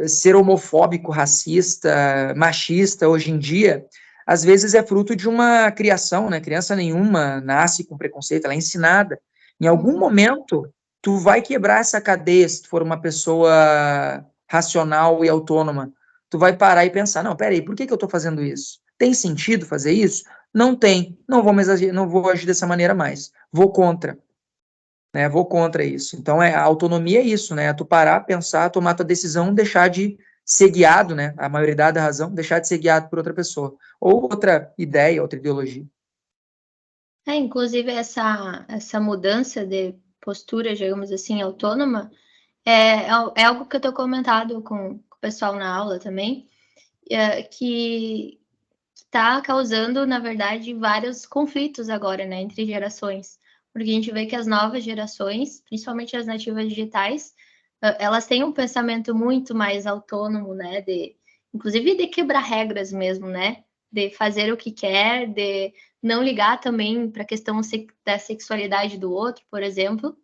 S2: ser homofóbico, racista, machista hoje em dia, às vezes é fruto de uma criação, né? Criança nenhuma nasce com preconceito, ela é ensinada. Em algum momento, tu vai quebrar essa cadeia se tu for uma pessoa racional e autônoma. Tu vai parar e pensar, não, peraí, por que eu estou fazendo isso? Tem sentido fazer isso? Não tem. Não vou agir dessa maneira mais. Vou contra, né? Vou contra isso. Então, a autonomia é isso, né? É tu parar, pensar, tomar tua decisão, deixar de ser guiado, né? A maioridade da razão, deixar de ser guiado por outra pessoa. Ou outra ideia, outra ideologia.
S1: Inclusive, essa mudança de postura, digamos assim, autônoma, é algo que eu tenho comentado com o pessoal na aula também, que está causando, na verdade, vários conflitos agora, né, entre gerações. Porque a gente vê que as novas gerações, principalmente as nativas digitais, elas têm um pensamento muito mais autônomo, né, inclusive de quebrar regras mesmo, né, de fazer o que quer, de não ligar também para a questão da sexualidade do outro, por exemplo.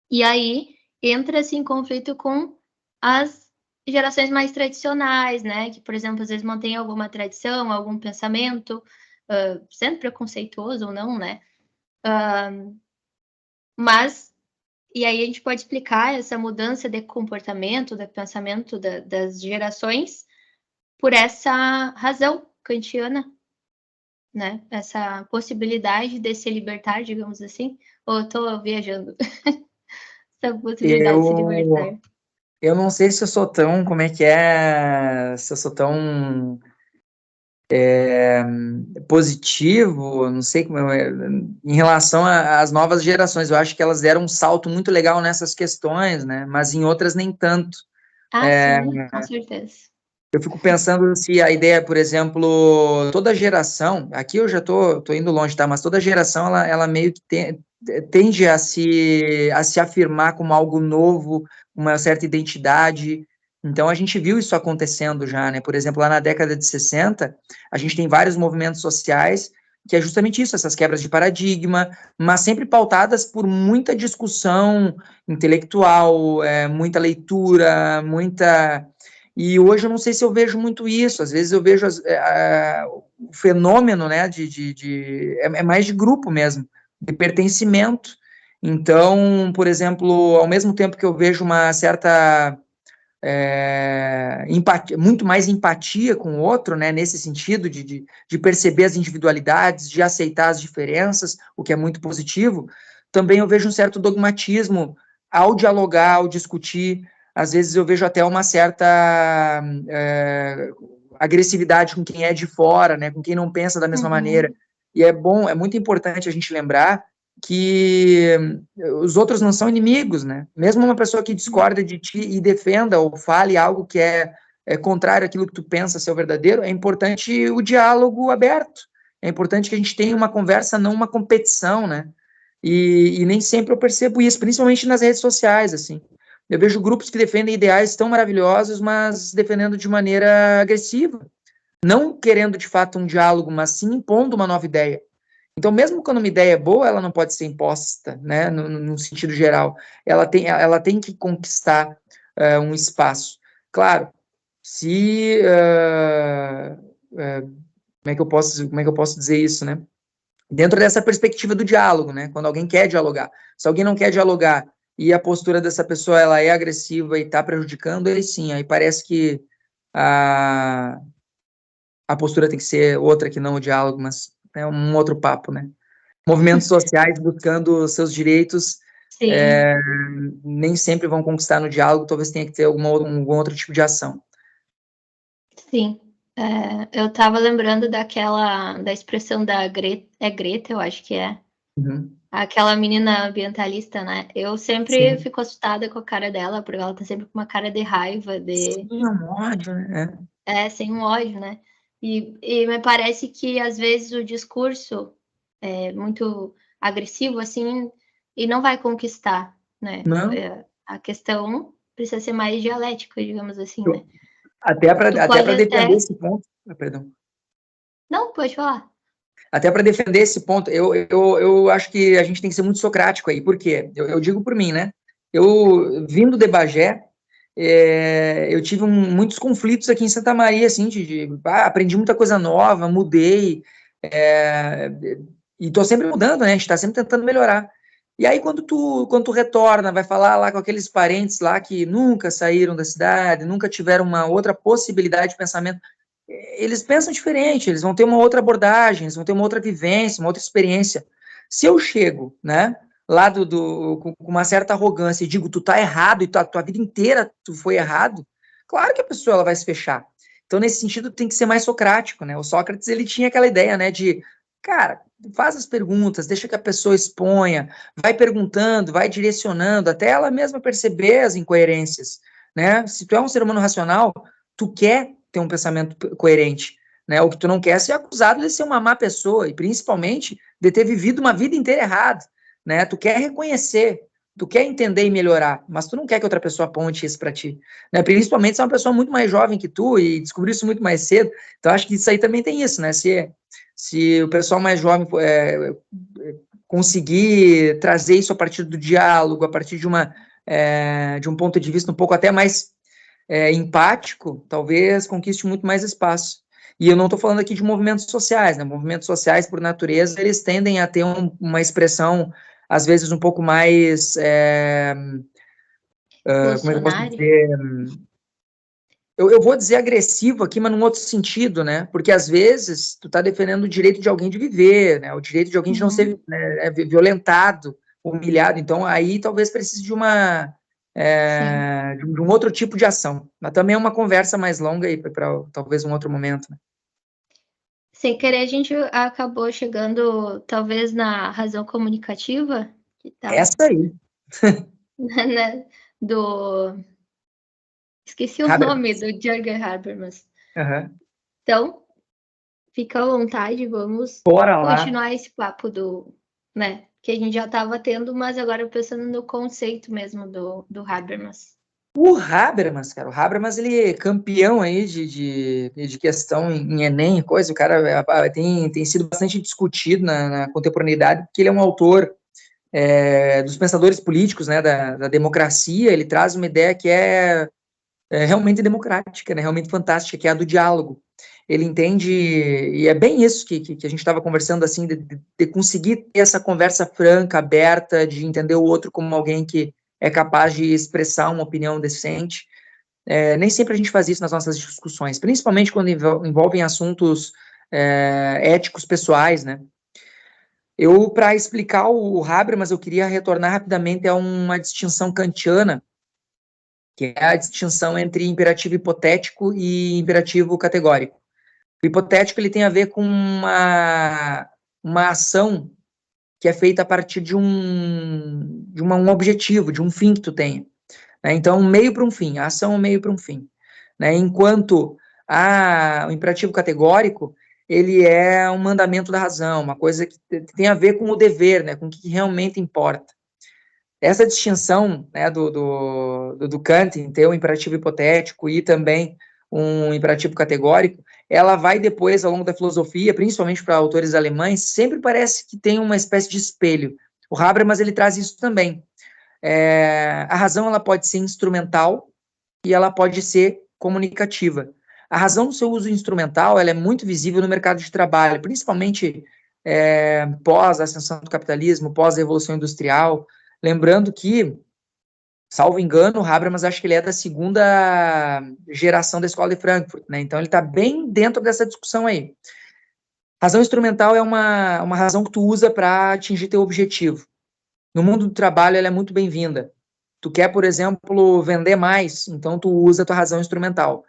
S1: E aí entra-se em conflito com as gerações mais tradicionais, né? Que, por exemplo, às vezes mantém alguma tradição, algum pensamento, sendo preconceituoso ou não, né? Mas, e aí a gente pode explicar essa mudança de comportamento, de pensamento das gerações por essa razão kantiana, né? Essa possibilidade de se libertar, digamos assim. Ou eu estou viajando? Essa possibilidade de se libertar.
S2: Eu não sei se eu sou tão, como é que é, se eu sou tão positivo, não sei como em relação às novas gerações. Eu acho que elas deram um salto muito legal nessas questões, né? Mas em outras nem tanto.
S1: Sim, com certeza.
S2: Eu fico pensando se a ideia, por exemplo, toda geração, aqui eu já tô indo longe, tá? Mas toda geração, ela meio que tende a se afirmar como algo novo, uma certa identidade. Então, a gente viu isso acontecendo já, né? Por exemplo, lá na década de 60, a gente tem vários movimentos sociais que é justamente isso, essas quebras de paradigma, mas sempre pautadas por muita discussão intelectual, muita leitura, muita... E hoje eu não sei se eu vejo muito isso. Às vezes eu vejo o fenômeno, né, é mais de grupo mesmo, de pertencimento. Então, por exemplo, ao mesmo tempo que eu vejo uma certa empatia, muito mais empatia com o outro, né, nesse sentido de perceber as individualidades, de aceitar as diferenças, o que é muito positivo, também eu vejo um certo dogmatismo ao dialogar, ao discutir. Às vezes eu vejo até uma certa agressividade com quem é de fora, né, com quem não pensa da mesma maneira. E é bom, é muito importante a gente lembrar que os outros não são inimigos, né? Mesmo uma pessoa que discorda de ti e defenda ou fale algo que é contrário àquilo que tu pensa ser o verdadeiro, é importante o diálogo aberto. É importante que a gente tenha uma conversa, não uma competição, né? E nem sempre eu percebo isso, principalmente nas redes sociais, assim. Eu vejo grupos que defendem ideais tão maravilhosos, mas defendendo de maneira agressiva, não querendo de fato um diálogo, mas sim impondo uma nova ideia. Então, mesmo quando uma ideia é boa, ela não pode ser imposta, né, no sentido geral. Ela tem que conquistar um espaço. Claro, se... como é que eu posso dizer isso, né? Dentro dessa perspectiva do diálogo, né? Quando alguém quer dialogar. Se alguém não quer dialogar e a postura dessa pessoa ela é agressiva e está prejudicando, aí sim, aí parece que a postura tem que ser outra que não o diálogo, mas é um outro papo, né? Movimentos sociais buscando seus direitos nem sempre vão conquistar no diálogo, talvez tenha que ter algum outro tipo de ação.
S1: Sim. Eu estava lembrando da expressão da Greta, eu acho que é. Aquela menina ambientalista, né? Eu sempre fico assustada com a cara dela, porque ela tá sempre com uma cara de raiva,
S2: Sim, um ódio, né?
S1: sem um ódio, né? E me parece que, às vezes, o discurso é muito agressivo, assim, e não vai conquistar, né?
S2: Não.
S1: A questão precisa ser mais dialética, digamos assim, né?
S2: Até para defender esse ponto... Perdão.
S1: Não, pode falar.
S2: Até para defender esse ponto, eu acho que a gente tem que ser muito socrático aí. Por quê? Eu digo por mim, né? Eu, vindo de Bagé, eu tive muitos conflitos aqui em Santa Maria, assim, aprendi muita coisa nova, mudei, e tô sempre mudando, né? A gente tá sempre tentando melhorar. E aí, quando tu retorna, vai falar lá com aqueles parentes lá que nunca saíram da cidade, nunca tiveram uma outra possibilidade de pensamento, eles pensam diferente, eles vão ter uma outra abordagem, eles vão ter uma outra vivência, uma outra experiência. Se eu chego, né, lá com uma certa arrogância e digo, tu tá errado e tua vida inteira tu foi errado, claro que a pessoa ela vai se fechar. Então, nesse sentido, tem que ser mais socrático, né? O Sócrates, ele tinha aquela ideia, né, de, cara, faz as perguntas, deixa que a pessoa exponha, vai perguntando, vai direcionando, até ela mesma perceber as incoerências, né? Se tu é um ser humano racional, tu quer ter um pensamento coerente, né? O que tu não quer é ser acusado de ser uma má pessoa, e principalmente de ter vivido uma vida inteira errada, né? Tu quer reconhecer, tu quer entender e melhorar, mas tu não quer que outra pessoa aponte isso para ti, né? Principalmente se é uma pessoa muito mais jovem que tu e descobriu isso muito mais cedo. Então acho que isso aí também tem isso, né? Se o pessoal mais jovem conseguir trazer isso a partir do diálogo, a partir de um ponto de vista um pouco até mais empático, talvez conquiste muito mais espaço. E eu não estou falando aqui de movimentos sociais, né? Movimentos sociais, por natureza, eles tendem a ter uma expressão, às vezes, um pouco mais, como é que eu posso
S1: Bolsonaro?
S2: dizer? Eu vou dizer agressivo aqui, mas num outro sentido, né? Porque, às vezes, tu está defendendo o direito de alguém de viver, né? O direito de alguém de não ser, né, violentado, humilhado. Então, aí talvez precise de um outro tipo de ação. Mas também é uma conversa mais longa aí para talvez um outro momento, né?
S1: Sem querer, a gente acabou chegando, talvez, na razão comunicativa, que tá,
S2: Essa aí,
S1: né, do... Esqueci o nome
S2: Habermas.
S1: do Jürgen Habermas.
S2: Uhum.
S1: Então, fica à vontade, vamos
S2: Bora lá.
S1: continuar esse papo né, que a gente já estava tendo, mas agora pensando no conceito mesmo do Habermas.
S2: O Habermas, cara, o Habermas, ele é campeão aí de questão em Enem, coisa, o cara tem sido bastante discutido na contemporaneidade, porque ele é um autor dos pensadores políticos, né, da democracia. Ele traz uma ideia que é realmente democrática, né, realmente fantástica, que é a do diálogo. Ele entende, e é bem isso que a gente estava conversando, assim, de conseguir ter essa conversa franca, aberta, de entender o outro como alguém que é capaz de expressar uma opinião decente. Nem sempre a gente faz isso nas nossas discussões, principalmente quando envolvem assuntos éticos pessoais, né? Para explicar o Habermas, eu queria retornar rapidamente a uma distinção kantiana, que é a distinção entre imperativo hipotético e imperativo categórico. O hipotético ele tem a ver com uma ação que é feita a partir de um objetivo, de um fim que tu tenha. Né? Então, um meio para um fim, a ação é um meio para um fim. Né? Enquanto o imperativo categórico, ele é um mandamento da razão, uma coisa que tem a ver com o dever, né? Com o que realmente importa. Essa distinção, né, do Kant em ter um imperativo hipotético e também um imperativo categórico, ela vai depois, ao longo da filosofia, principalmente para autores alemães, sempre parece que tem uma espécie de espelho. O Habermas, ele traz isso também. A razão, ela pode ser instrumental e ela pode ser comunicativa. A razão do seu uso instrumental, ela é muito visível no mercado de trabalho, principalmente pós a ascensão do capitalismo, pós a Revolução Industrial. Lembrando que, salvo engano, o Habermas, acho que ele é da segunda geração da Escola de Frankfurt, né? Então ele está bem dentro dessa discussão aí. Razão instrumental é uma razão que tu usa para atingir teu objetivo. No mundo do trabalho, ela é muito bem-vinda. Tu quer, por exemplo, vender mais, então tu usa a tua razão instrumental.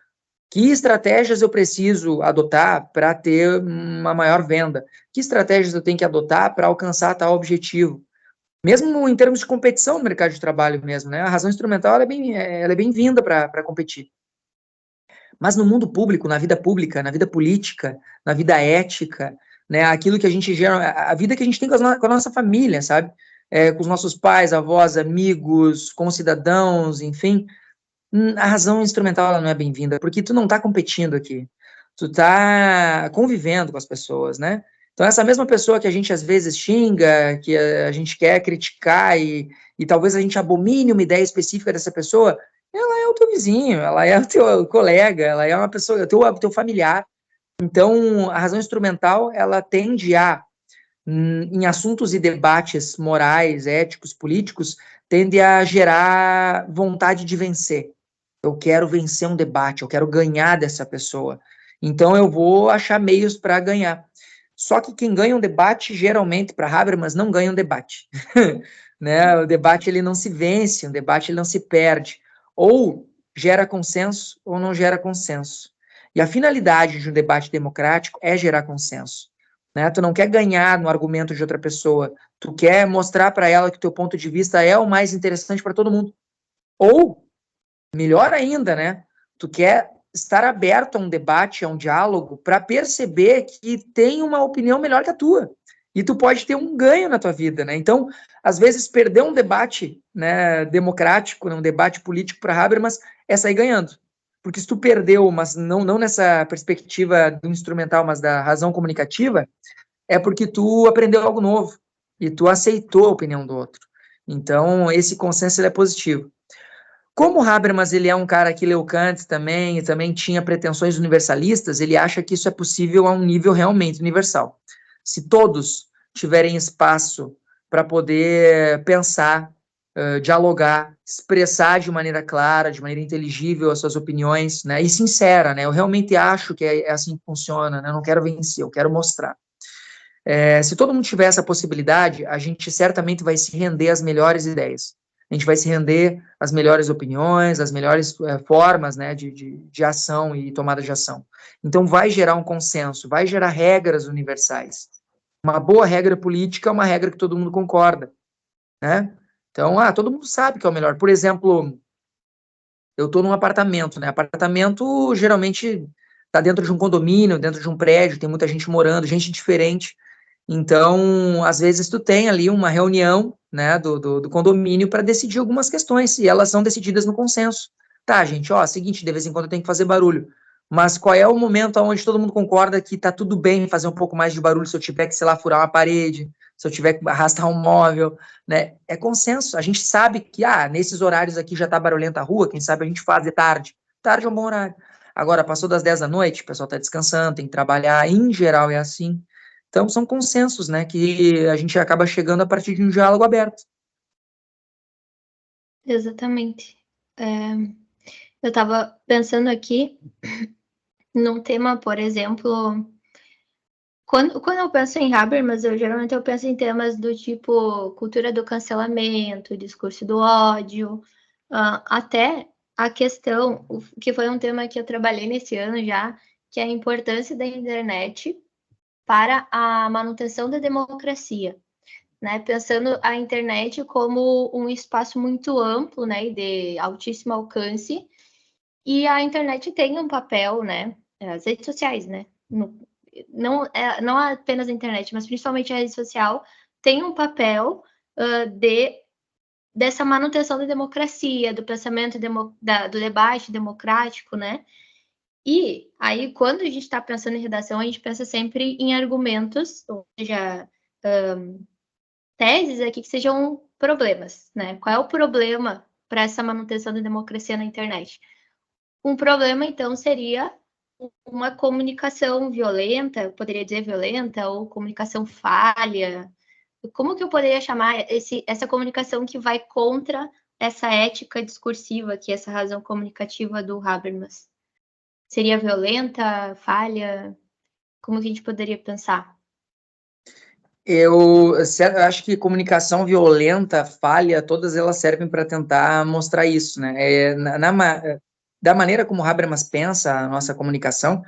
S2: Que estratégias eu preciso adotar para ter uma maior venda? Que estratégias eu tenho que adotar para alcançar tal objetivo? Mesmo em termos de competição no mercado de trabalho mesmo, né? A razão instrumental ela é bem-vinda para competir. Mas no mundo público, na vida pública, na vida política, na vida ética, né? Aquilo que a gente gera, a vida que a gente tem com a nossa família, sabe? Com os nossos pais, avós, amigos, com cidadãos, enfim. A razão instrumental ela não é bem-vinda, porque tu não está competindo aqui. Tu está convivendo com as pessoas, né? Então, essa mesma pessoa que a gente às vezes xinga, que a gente quer criticar e talvez a gente abomine uma ideia específica dessa pessoa, ela é o teu vizinho, ela é o teu colega, ela é uma pessoa, teu familiar. Então, a razão instrumental, ela tende em assuntos e debates morais, éticos, políticos, tende a gerar vontade de vencer. Eu quero vencer um debate, eu quero ganhar dessa pessoa. Então eu vou achar meios para ganhar. Só que quem ganha um debate, geralmente, para Habermas, não ganha um debate. Né? O debate ele não se vence, o debate ele não se perde. Ou gera consenso ou não gera consenso. E a finalidade de um debate democrático é gerar consenso. Né? Tu não quer ganhar no argumento de outra pessoa, tu quer mostrar para ela que o teu ponto de vista é o mais interessante para todo mundo. Ou melhor ainda, né? Tu quer estar aberto a um debate, a um diálogo, para perceber que tem uma opinião melhor que a tua. E tu pode ter um ganho na tua vida, né? Então, às vezes, perder um debate, né, democrático, né, um debate político para Habermas é sair ganhando. Porque se tu perdeu, mas não nessa perspectiva do instrumental, mas da razão comunicativa, é porque tu aprendeu algo novo e tu aceitou a opinião do outro. Então, esse consenso ele é positivo. Como o Habermas ele é um cara que leu Kant também, e também tinha pretensões universalistas, ele acha que isso é possível a um nível realmente universal. Se todos tiverem espaço para poder pensar, dialogar, expressar de maneira clara, de maneira inteligível as suas opiniões, né, e sincera, né, eu realmente acho que é assim que funciona, né, eu não quero vencer, eu quero mostrar. Se todo mundo tiver essa possibilidade, a gente certamente vai se render às melhores ideias. A gente vai se render às melhores opiniões, às melhores formas, né, de ação e tomada de ação. Então, vai gerar um consenso, vai gerar regras universais. Uma boa regra política é uma regra que todo mundo concorda, né? Então, todo mundo sabe que é o melhor. Por exemplo, eu estou num apartamento, né? Apartamento geralmente está dentro de um condomínio, dentro de um prédio, tem muita gente morando, gente diferente. Então, às vezes tu tem ali uma reunião, né, do condomínio para decidir algumas questões, e elas são decididas no consenso. Tá, gente, ó, seguinte, de vez em quando tem que fazer barulho, mas qual é o momento onde todo mundo concorda que tá tudo bem fazer um pouco mais de barulho se eu tiver que, sei lá, furar uma parede, se eu tiver que arrastar um móvel, né? É consenso. A gente sabe que, nesses horários aqui já tá barulhenta a rua, quem sabe a gente faz de tarde. Tarde é um bom horário. Agora, passou das 10 da noite, o pessoal tá descansando, tem que trabalhar, em geral é assim. Então, são consensos, né, que a gente acaba chegando a partir de um diálogo aberto.
S1: Exatamente. Eu estava pensando aqui num tema, por exemplo, quando eu penso em Habermas, geralmente eu penso em temas do tipo cultura do cancelamento, discurso do ódio, até a questão, que foi um tema que eu trabalhei nesse ano já, que é a importância da internet para a manutenção da democracia, né? Pensando a internet como um espaço muito amplo, né, e de altíssimo alcance, e a internet tem um papel, né, as redes sociais, né, não apenas a internet, mas principalmente a rede social, tem um papel dessa manutenção da democracia, do pensamento, do debate democrático, né? E aí, quando a gente está pensando em redação, a gente pensa sempre em argumentos, ou seja, teses aqui que sejam problemas, né? Qual é o problema para essa manutenção da democracia na internet? Um problema, então, seria uma comunicação violenta, eu poderia dizer violenta, ou comunicação falha. Como que eu poderia chamar essa comunicação que vai contra essa ética discursiva, que é essa razão comunicativa do Habermas? Seria violenta, falha? Como que a gente poderia pensar?
S2: Eu acho que comunicação violenta, falha, todas elas servem para tentar mostrar isso, né? Da maneira como Habermas pensa a nossa comunicação,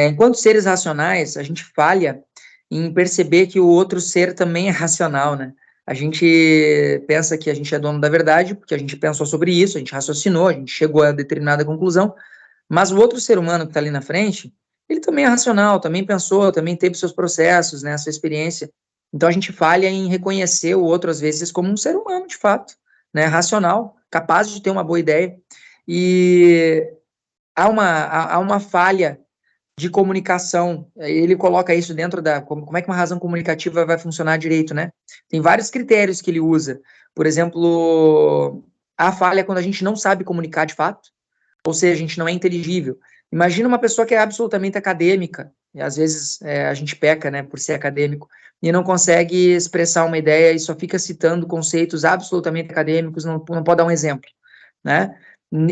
S2: enquanto seres racionais, a gente falha em perceber que o outro ser também é racional, né? A gente pensa que a gente é dono da verdade, porque a gente pensou sobre isso, a gente raciocinou, a gente chegou a determinada conclusão, mas o outro ser humano que está ali na frente, ele também é racional, também pensou, também teve seus processos, né, a sua experiência. Então a gente falha em reconhecer o outro, às vezes, como um ser humano, de fato, né, racional, capaz de ter uma boa ideia. E há uma falha de comunicação. Ele coloca isso dentro da... Como é que uma razão comunicativa vai funcionar direito, né? Tem vários critérios que ele usa. Por exemplo, a falha quando a gente não sabe comunicar de fato, ou seja, a gente não é inteligível. Imagina uma pessoa que é absolutamente acadêmica, e às vezes a gente peca, né, por ser acadêmico, e não consegue expressar uma ideia e só fica citando conceitos absolutamente acadêmicos, não pode dar um exemplo, né?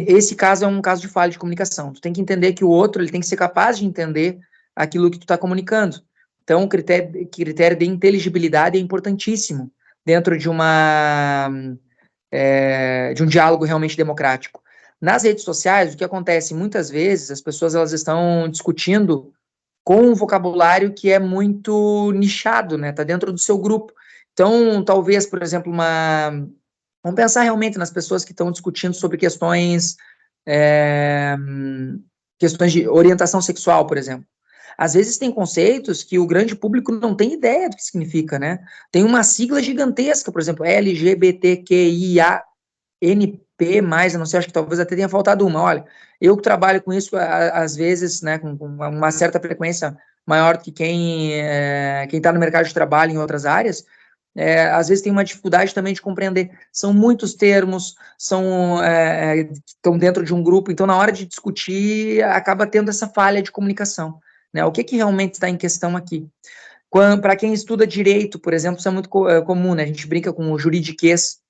S2: Esse caso é um caso de falha de comunicação. Tu tem que entender que o outro ele tem que ser capaz de entender aquilo que tu está comunicando. Então, o critério de inteligibilidade é importantíssimo dentro de um diálogo realmente democrático. Nas redes sociais, o que acontece muitas vezes, as pessoas elas estão discutindo com um vocabulário que é muito nichado, né? Está dentro do seu grupo. Então, talvez, por exemplo, vamos pensar realmente nas pessoas que estão discutindo sobre questões questões de orientação sexual, por exemplo. Às vezes tem conceitos que o grande público não tem ideia do que significa, né? Tem uma sigla gigantesca, por exemplo, LGBTQIANP+, eu não sei, acho que talvez até tenha faltado uma. Olha, eu que trabalho com isso, às vezes, né, com uma certa frequência maior do que quem está no mercado de trabalho em outras áreas, às vezes tem uma dificuldade também de compreender. São muitos termos, estão dentro de um grupo, então na hora de discutir acaba tendo essa falha de comunicação. Né? O que realmente está em questão aqui? Para quem estuda direito, por exemplo, isso é muito comum, né? A gente brinca com o juridiquês.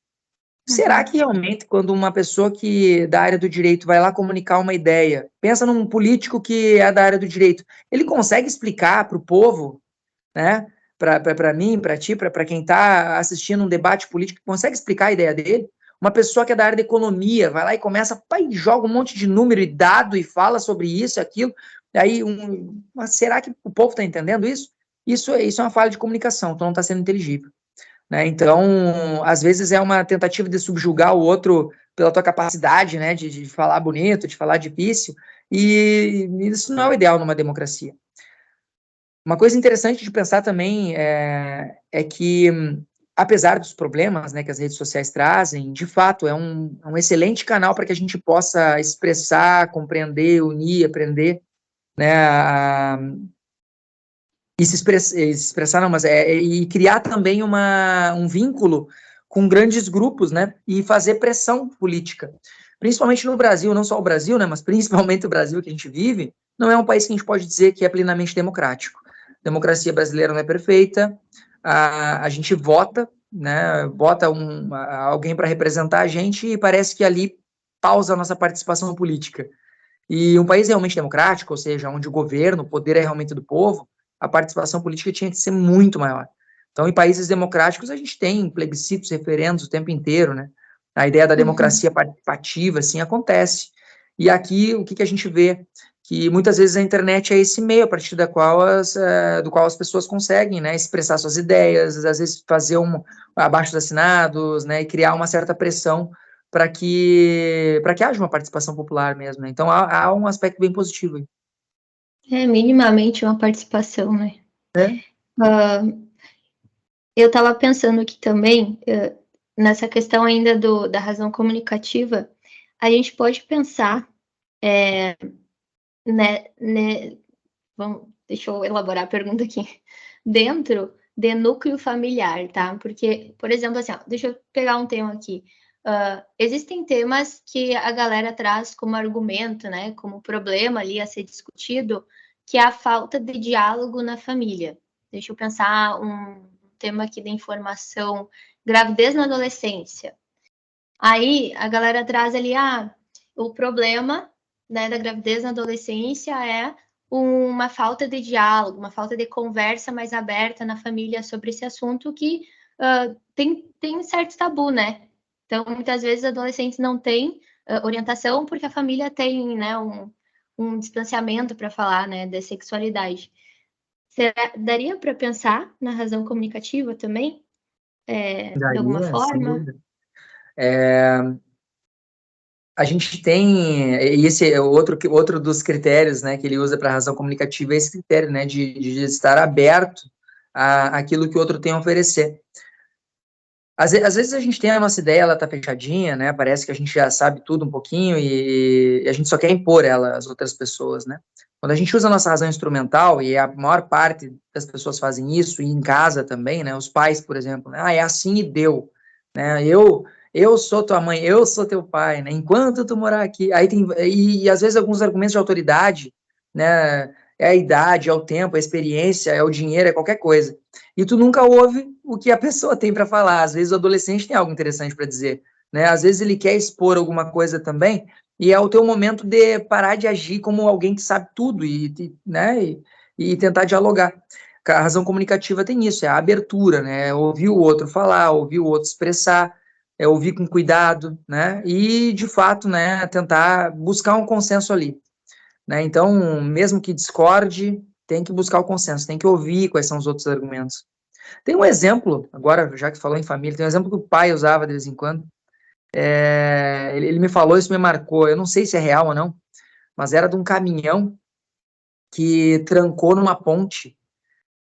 S2: Será que realmente, quando uma pessoa que da área do direito vai lá comunicar uma ideia, pensa num político que é da área do direito, ele consegue explicar para o povo, né? Para mim, para ti, para quem está assistindo um debate político, consegue explicar a ideia dele? Uma pessoa que é da área da economia vai lá e começa, e joga um monte de número e dado e fala sobre isso e aquilo. Aí, mas será que o povo está entendendo isso? Isso é uma falha de comunicação, então não está sendo inteligível. Né? Então, às vezes é uma tentativa de subjugar o outro pela tua capacidade, né, de falar bonito, de falar difícil, e isso não é o ideal numa democracia. Uma coisa interessante de pensar também é que, apesar dos problemas, né, que as redes sociais trazem, de fato é um excelente canal para que a gente possa expressar, compreender, unir, aprender, né, e se expressar não, mas e criar também um vínculo com grandes grupos, né, e fazer pressão política. Principalmente no Brasil, não só o Brasil, né, mas principalmente o Brasil que a gente vive, não é um país que a gente pode dizer que é plenamente democrático. A democracia brasileira não é perfeita, a gente vota, né, vota alguém para representar a gente e parece que ali pausa a nossa participação política. E um país realmente democrático, ou seja, onde o governo, o poder é realmente do povo, a participação política tinha que ser muito maior. Então, em países democráticos, a gente tem plebiscitos, referendos o tempo inteiro, né? A ideia da democracia participativa, assim, acontece. E aqui, o que a gente vê? Que muitas vezes a internet é esse meio a partir do qual as pessoas conseguem, né, expressar suas ideias, às vezes fazer abaixo dos assinados, né, e criar uma certa pressão para que haja uma participação popular mesmo, né? Então há um aspecto bem positivo aí.
S1: Minimamente uma participação, né?
S2: É.
S1: Eu estava pensando aqui também, nessa questão ainda da razão comunicativa, a gente pode pensar, deixa eu elaborar a pergunta aqui, dentro de núcleo familiar, tá? Porque, por exemplo, assim, deixa eu pegar um tema aqui. Existem temas que a galera traz como argumento, né, como problema ali a ser discutido, que é a falta de diálogo na família. Deixa eu pensar um tema aqui de informação, gravidez na adolescência. Aí a galera traz ali, o problema, né, da gravidez na adolescência é uma falta de diálogo, uma falta de conversa mais aberta na família sobre esse assunto que tem um certo tabu, né? Então, muitas vezes, adolescentes não têm orientação porque a família tem, né, um distanciamento para falar, né, de sexualidade. Daria para pensar na razão comunicativa também? De alguma forma?
S2: A gente tem, e esse é outro dos critérios, né, que ele usa para a razão comunicativa, é esse critério, né, de estar aberto àquilo que o outro tem a oferecer. Às vezes a gente tem a nossa ideia, ela tá fechadinha, né, parece que a gente já sabe tudo um pouquinho e a gente só quer impor ela às outras pessoas, né. Quando a gente usa a nossa razão instrumental, e a maior parte das pessoas fazem isso, e em casa também, né, os pais, por exemplo, né, é assim e deu, né, eu sou tua mãe, eu sou teu pai, né, enquanto tu morar aqui, aí tem, e às vezes alguns argumentos de autoridade, né, é a idade, é o tempo, é a experiência, é o dinheiro, é qualquer coisa, e tu nunca ouve o que a pessoa tem para falar. Às vezes o adolescente tem algo interessante para dizer, né? Às vezes ele quer expor alguma coisa também, e é o teu momento de parar de agir como alguém que sabe tudo né? E tentar dialogar. A razão comunicativa tem isso, é a abertura, né? É ouvir o outro falar, ouvir o outro expressar, é ouvir com cuidado, né? E de fato, né? Tentar buscar um consenso ali, né? Então, mesmo que discorde, tem que buscar o consenso, tem que ouvir quais são os outros argumentos. Tem um exemplo, agora, já que falou em família, tem um exemplo que o pai usava de vez em quando, Ele me falou, isso me marcou, eu não sei se é real ou não, mas era de um caminhão que trancou numa ponte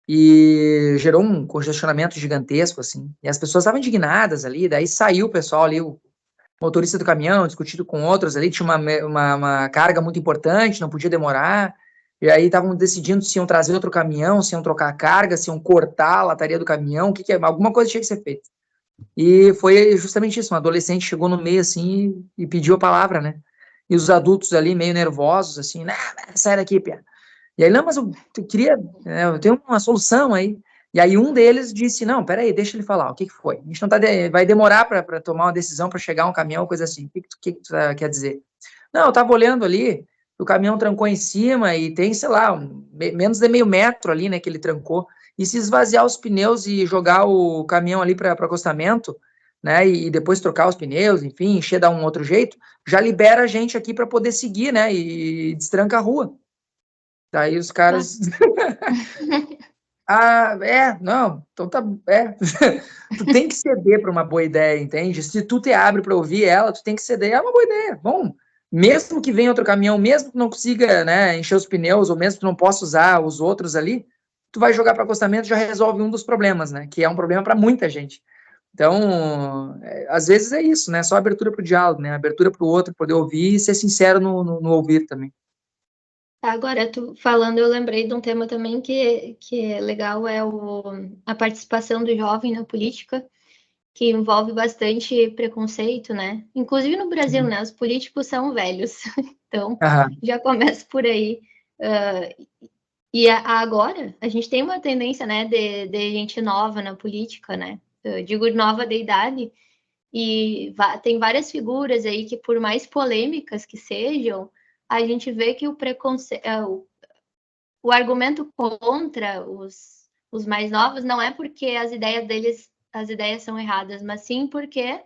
S2: e gerou um congestionamento gigantesco, assim, e as pessoas estavam indignadas ali, daí saiu o pessoal ali, o motorista do caminhão, discutido com outros ali, tinha uma carga muito importante, não podia demorar, e aí estavam decidindo se iam trazer outro caminhão, se iam trocar a carga, se iam cortar a lataria do caminhão, alguma coisa tinha que ser feita. E foi justamente isso, um adolescente chegou no meio, assim, e pediu a palavra, né? E os adultos ali, meio nervosos, assim, né, sai daqui, Pia. E aí, não, mas eu queria, eu tenho uma solução aí. E aí um deles disse, não, peraí, deixa ele falar, o que que foi? A gente não vai demorar para tomar uma decisão, para chegar um caminhão, coisa assim. O que tu quer dizer? Não, eu tava olhando ali, o caminhão trancou em cima e tem, sei lá, menos de meio metro ali, né, que ele trancou. E se esvaziar os pneus e jogar o caminhão ali para acostamento, né, e depois trocar os pneus, enfim, encher dar um outro jeito, já libera a gente aqui para poder seguir, né, e destranca a rua. Daí os
S1: Ah.
S2: caras. Não, então tá. Tu tem que ceder para uma boa ideia, entende? Se tu te abre para ouvir ela, tu tem que ceder. É uma boa ideia. Bom, mesmo que venha outro caminhão, mesmo que não consiga, né, encher os pneus, ou mesmo que tu não possa usar os outros ali, tu vai jogar para acostamento e já resolve um dos problemas, né? Que é um problema para muita gente. Então, às vezes é isso, né? Só abertura para o diálogo, né? Abertura para o outro, poder ouvir e ser sincero no ouvir também.
S1: Agora, tu falando, eu lembrei de um tema também que é legal, a participação do jovem na política, que envolve bastante preconceito, né? Inclusive no Brasil, né? Os políticos são velhos, então
S2: Aham.
S1: já começa por aí. Agora a gente tem uma tendência, né, de gente nova na política, né? Eu digo nova de idade, e tem várias figuras aí que, por mais polêmicas que sejam, a gente vê que o preconceito, o argumento contra os mais novos não é porque as ideias são erradas, mas sim porque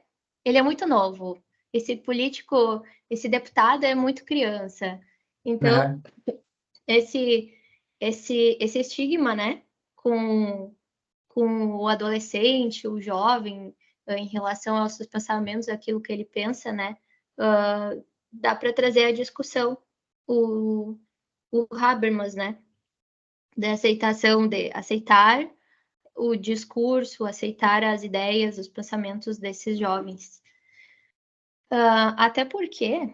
S1: ele é muito novo. Esse político, esse deputado é muito criança. Então,
S2: Aham.
S1: esse, esse estigma, né, com o adolescente, o jovem, em relação aos seus pensamentos, aquilo que ele pensa, né, dá para trazer a discussão. O Habermas, né, de aceitação, de aceitar o discurso, aceitar as ideias, os pensamentos desses jovens. Até porque,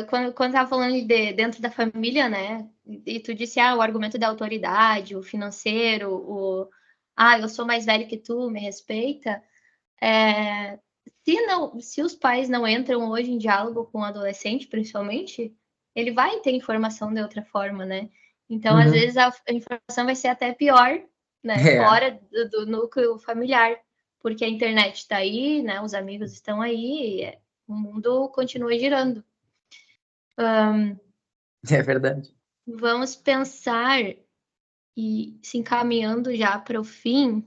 S1: quando estava falando dentro da família, né, e tu disse, o argumento da autoridade, o financeiro, eu sou mais velho que tu, me respeita, se os pais não entram hoje em diálogo com o adolescente, principalmente, ele vai ter informação de outra forma, né? Então, às
S2: Uhum.
S1: vezes, a informação vai ser até pior, né?
S2: É.
S1: Fora do núcleo familiar, porque a internet está aí, né? Os amigos estão aí, o mundo continua girando.
S2: É verdade.
S1: Vamos pensar e se encaminhando já para o fim.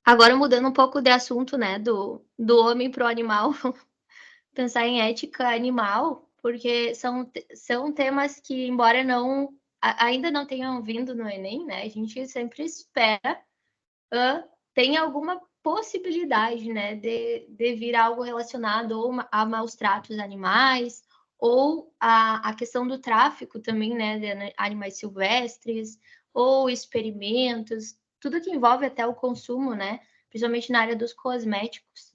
S1: Agora mudando um pouco de assunto, né? Do homem para o animal. Pensar em ética animal, porque são temas que, embora ainda não tenham vindo no Enem, né? A gente sempre espera tem alguma possibilidade, né, de vir algo relacionado ou a maus tratos animais, ou a questão do tráfico também, né, de animais silvestres, ou experimentos, tudo que envolve até o consumo, né, principalmente na área dos cosméticos.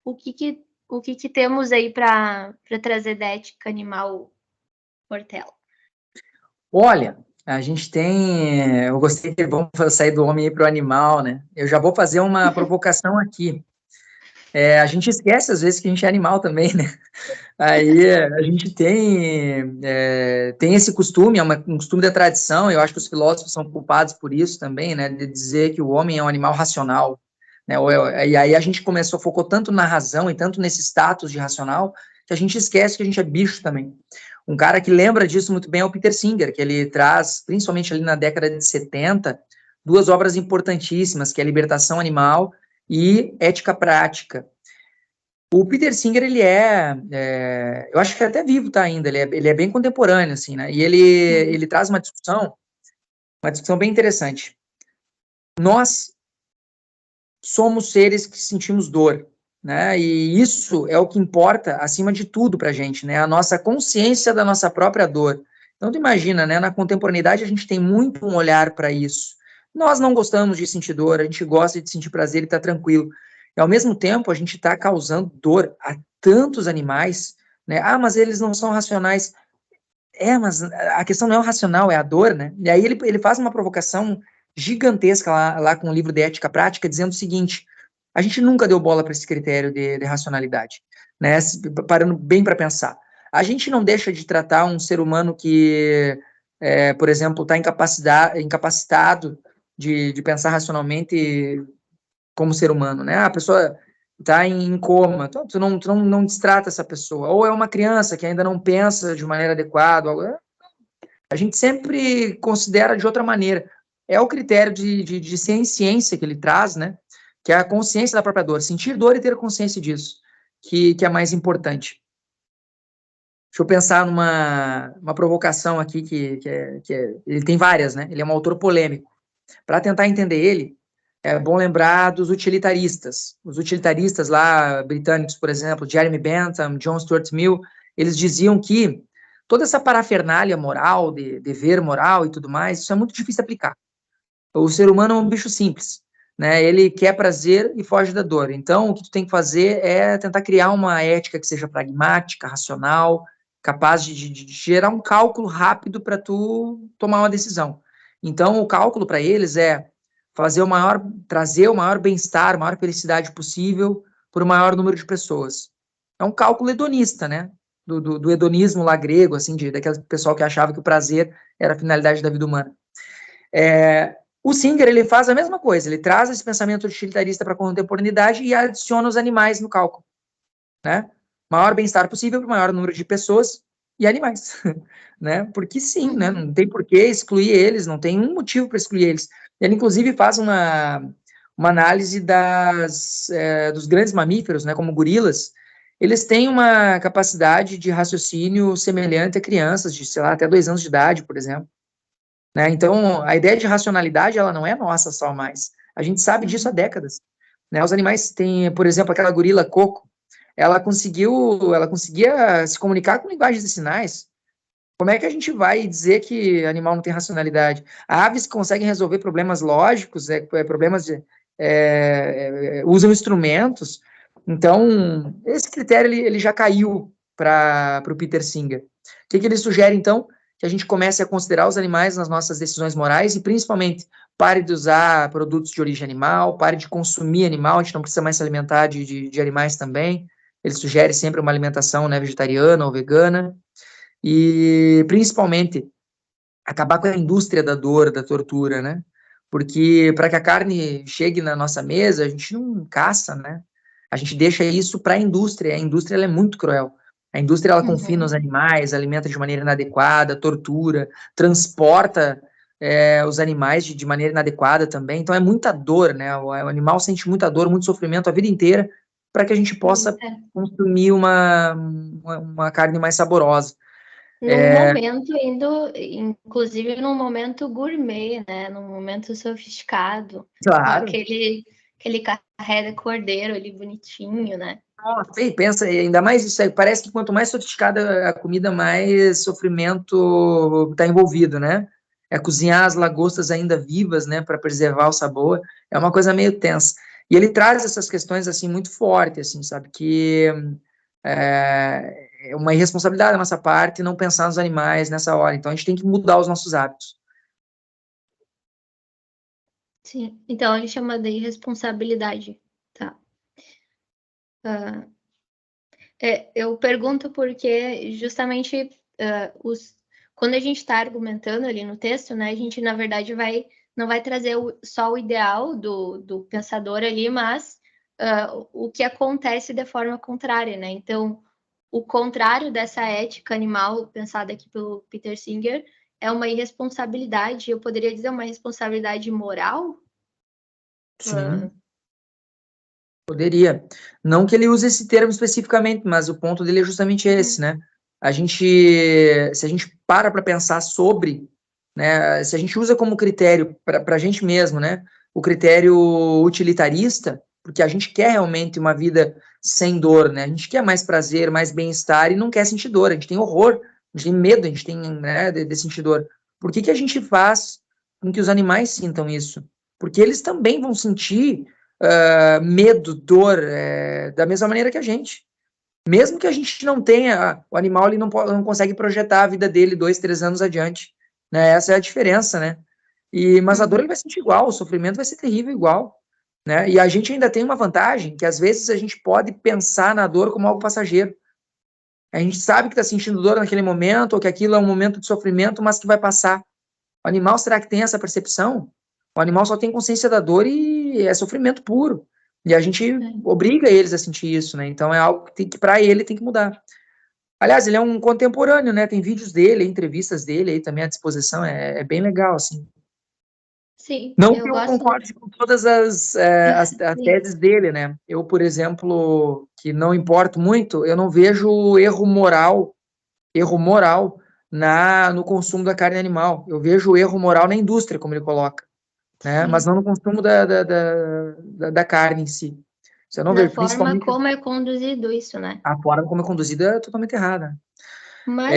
S1: O que temos aí para trazer da ética animal, Portela?
S2: Olha, a gente tem. Eu gostei que vamos sair do homem para o animal, né? Eu já vou fazer uma provocação aqui. A gente esquece às vezes que a gente é animal também, né? Aí a gente tem esse costume, um costume da tradição. Eu acho que os filósofos são culpados por isso também, né? De dizer que o homem é um animal racional, né? E aí a gente focou tanto na razão e tanto nesse status de racional que a gente esquece que a gente é bicho também. Um cara que lembra disso muito bem é o Peter Singer, que ele traz, principalmente ali na década de 70, duas obras importantíssimas, que é Libertação Animal e Ética Prática. O Peter Singer, eu acho que até vivo tá ainda, ele é bem contemporâneo, assim, né? E ele traz uma discussão bem interessante. Nós somos seres que sentimos dor, né? E isso é o que importa acima de tudo para a gente, né? A nossa consciência da nossa própria dor. Então, tu imagina, né? Na contemporaneidade a gente tem muito um olhar para isso. Nós não gostamos de sentir dor, a gente gosta de sentir prazer e tá tranquilo. E ao mesmo tempo a gente está causando dor a tantos animais, né? Ah, mas eles não são racionais. É, mas a questão não é o racional, é a dor, né? E aí ele faz uma provocação gigantesca lá com o livro de Ética Prática, dizendo o seguinte: a gente nunca deu bola para esse critério de racionalidade, né? Parando bem para pensar. A gente não deixa de tratar um ser humano que, por exemplo, está incapacitado de pensar racionalmente como ser humano, né? A pessoa está em coma, tu não destrata essa pessoa. Ou é uma criança que ainda não pensa de maneira adequada, a gente sempre considera de outra maneira. É o critério de ciência que ele traz, né? Que é a consciência da própria dor. Sentir dor e ter consciência disso, que é mais importante. Deixa eu pensar numa provocação aqui, ele tem várias, né? Ele é um autor polêmico. Para tentar entender ele, é bom lembrar dos utilitaristas. Os utilitaristas lá, britânicos, por exemplo, Jeremy Bentham, John Stuart Mill, eles diziam que toda essa parafernália moral, de dever moral e tudo mais, isso é muito difícil de aplicar. O ser humano é um bicho simples, né? Ele quer prazer e foge da dor. Então, o que tu tem que fazer é tentar criar uma ética que seja pragmática, racional, capaz de gerar um cálculo rápido para tu tomar uma decisão. Então, o cálculo para eles é trazer o maior bem-estar, a maior felicidade possível por o maior número de pessoas. É um cálculo hedonista, né? Do hedonismo lá grego, assim, daquele pessoal que achava que o prazer era a finalidade da vida humana. O Singer, ele faz a mesma coisa, ele traz esse pensamento utilitarista para a contemporaneidade e adiciona os animais no cálculo, né? Maior bem-estar possível para o maior número de pessoas e animais, né? Porque sim, né? Não tem por que excluir eles, não tem um motivo para excluir eles. Ele, inclusive, faz uma análise dos grandes mamíferos, né? Como gorilas, eles têm uma capacidade de raciocínio semelhante a crianças de, sei lá, até 2 anos de idade, por exemplo. Né? Então, a ideia de racionalidade, ela não é nossa só mais. A gente sabe disso há décadas. Né? Os animais têm, por exemplo, aquela gorila Coco, ela conseguia se comunicar com linguagens de sinais. Como é que a gente vai dizer que animal não tem racionalidade? Aves conseguem resolver problemas lógicos, usam instrumentos. Então, esse critério ele já caiu para o Peter Singer. O que ele sugere, então? Que a gente comece a considerar os animais nas nossas decisões morais e, principalmente, pare de usar produtos de origem animal, pare de consumir animal, a gente não precisa mais se alimentar de animais também. Ele sugere sempre uma alimentação, né, vegetariana ou vegana. E, principalmente, acabar com a indústria da dor, da tortura, né? Porque para que a carne chegue na nossa mesa, a gente não caça, né? A gente deixa isso para a indústria. A indústria ela é muito cruel. A indústria ela confina os animais, alimenta de maneira inadequada, tortura, transporta os animais de maneira inadequada também. Então é muita dor, né? O animal sente muita dor, muito sofrimento a vida inteira para que a gente possa consumir uma carne mais saborosa.
S1: Num momento inclusive num momento gourmet, né? Num momento sofisticado.
S2: Claro.
S1: Aquele carré de cordeiro ali bonitinho, né?
S2: Nossa, e pensa, ainda mais isso aí, parece que quanto mais sofisticada a comida, mais sofrimento está envolvido, né? É cozinhar as lagostas ainda vivas, né, para preservar o sabor, é uma coisa meio tensa. E ele traz essas questões, assim, muito fortes, assim, sabe, que é uma irresponsabilidade da nossa parte não pensar nos animais nessa hora, então a gente tem que mudar os nossos hábitos.
S1: Sim, então ele chama de irresponsabilidade, tá? Eu pergunto porque justamente quando a gente está argumentando ali no texto, né, a gente na verdade não vai trazer só o ideal do pensador ali, mas o que acontece de forma contrária, né? Então, o contrário dessa ética animal pensada aqui pelo Peter Singer é uma irresponsabilidade, eu poderia dizer uma responsabilidade moral?
S2: Sim. Poderia. Não que ele use esse termo especificamente, mas o ponto dele é justamente esse, né? Se a gente para pensar sobre, né? Se a gente usa como critério para a gente mesmo, né? o critério utilitarista, porque a gente quer realmente uma vida sem dor, né? A gente quer mais prazer, mais bem-estar e não quer sentir dor. A gente tem horror, a gente tem medo, a gente tem, né, de sentir dor. Por que que a gente faz com que os animais sintam isso? Porque eles também vão sentir medo, dor, da mesma maneira que a gente. Mesmo que a gente não tenha, o animal ele não consegue projetar a vida dele 2, 3 anos adiante, né? Essa é a diferença, né? Mas a dor ele vai sentir igual, o sofrimento vai ser terrível igual, né? E a gente ainda tem uma vantagem, que às vezes a gente pode pensar na dor como algo passageiro. A gente sabe que está sentindo dor naquele momento, ou que aquilo é um momento de sofrimento, mas que vai passar. O animal, será que tem essa percepção? O animal só tem consciência da dor e é sofrimento puro. E a gente obriga eles a sentir isso, né? Então é algo que para ele tem que mudar. Aliás, ele é um contemporâneo, né? Tem vídeos dele, entrevistas dele aí também à disposição. É bem legal, assim.
S1: Sim,
S2: Não que
S1: eu
S2: eu
S1: gosto.
S2: concorde com todas as
S1: Sim.
S2: teses dele, né? Eu, por exemplo, que não importo muito, eu não vejo erro moral no consumo da carne animal. Eu vejo erro moral na indústria, como ele coloca, né? Mas
S1: Sim.
S2: não no consumo da carne em si. Isso eu não
S1: Na
S2: vejo,
S1: forma
S2: principalmente
S1: como é conduzido isso, né?
S2: a forma como é conduzida é totalmente errada.
S1: Mas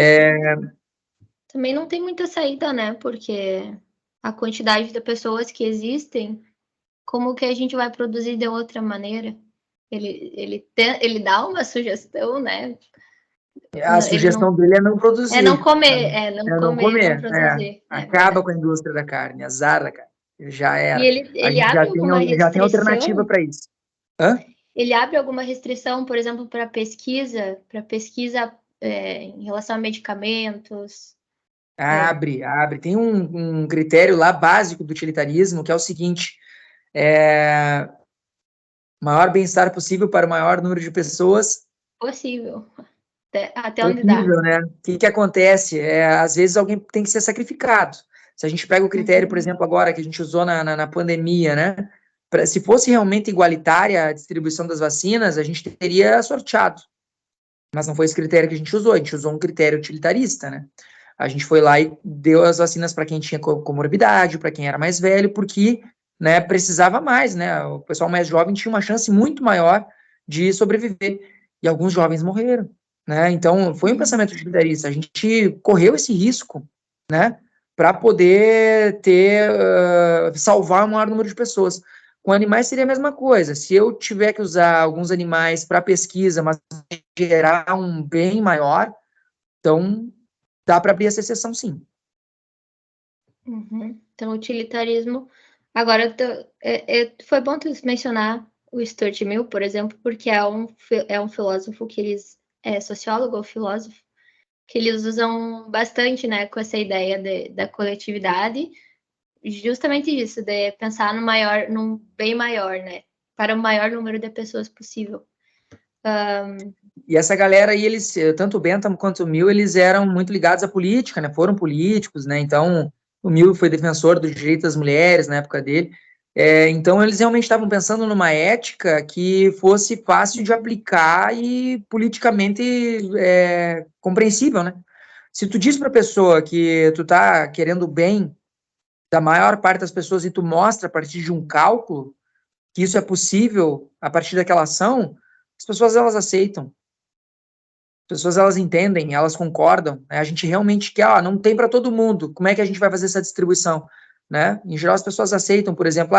S1: também não tem muita saída, né? Porque a quantidade de pessoas que existem, como que a gente vai produzir de outra maneira? Ele dá uma sugestão, né?
S2: A
S1: Ele
S2: sugestão
S1: não
S2: dele é não
S1: é não
S2: produzir,
S1: comer, é não
S2: é não
S1: comer, não
S2: comer,
S1: produzir, é
S2: acaba com
S1: verdade.
S2: a indústria da carne, azar da carne, já
S1: E
S2: era.
S1: ele,
S2: A
S1: ele
S2: gente
S1: abre alguma
S2: já tem alternativa
S1: restrição?
S2: para isso. Hã?
S1: Ele abre alguma restrição, por exemplo, para pesquisa em relação a medicamentos?
S2: Abre, abre. Tem um critério lá básico do utilitarismo que é o seguinte: maior bem-estar possível para o maior número de pessoas
S1: Possível, até onde dá.
S2: possível, né? O que acontece? Às vezes alguém tem que ser sacrificado. Se a gente pega o critério, por
S1: Uhum.
S2: exemplo, agora que a gente usou na pandemia, né? Se fosse realmente igualitária a distribuição das vacinas, a gente teria sorteado. Mas não foi esse critério que a gente usou, a gente usou um critério utilitarista, né? A gente foi lá e deu as vacinas para quem tinha comorbidade, para quem era mais velho, porque, né, precisava mais, né? O pessoal mais jovem tinha uma chance muito maior de sobreviver. E alguns jovens morreram, né? Então, foi um
S1: Uhum.
S2: pensamento utilitarista. A gente correu esse risco, né, para poder salvar o maior número de pessoas. Com animais seria a mesma coisa. Se eu tiver que usar alguns animais para pesquisa, mas gerar um bem maior, então dá para abrir essa exceção, sim.
S1: Uhum. Então, utilitarismo. Agora, foi bom tu mencionar o Stuart Mill, por exemplo, porque é um filósofo que eles é sociólogo ou filósofo que eles usam bastante, né, com essa ideia da coletividade, justamente isso, de pensar num bem maior, né, para o maior número de pessoas possível.
S2: E essa galera aí, eles, tanto o Bentham quanto o Mill, eles eram muito ligados à política, né? Foram políticos, né? Então, o Mill foi defensor dos direitos das mulheres na época dele. Então, eles realmente estavam pensando numa ética que fosse fácil de aplicar e politicamente compreensível, né? Se tu diz para a pessoa que tu tá querendo o bem da maior parte das pessoas e tu mostra a partir de um cálculo que isso é possível a partir daquela ação, as pessoas elas aceitam. As pessoas elas entendem, elas concordam, né? A gente realmente quer, não tem para todo mundo. Como é que a gente vai fazer essa distribuição, né? Em geral as pessoas aceitam, por exemplo,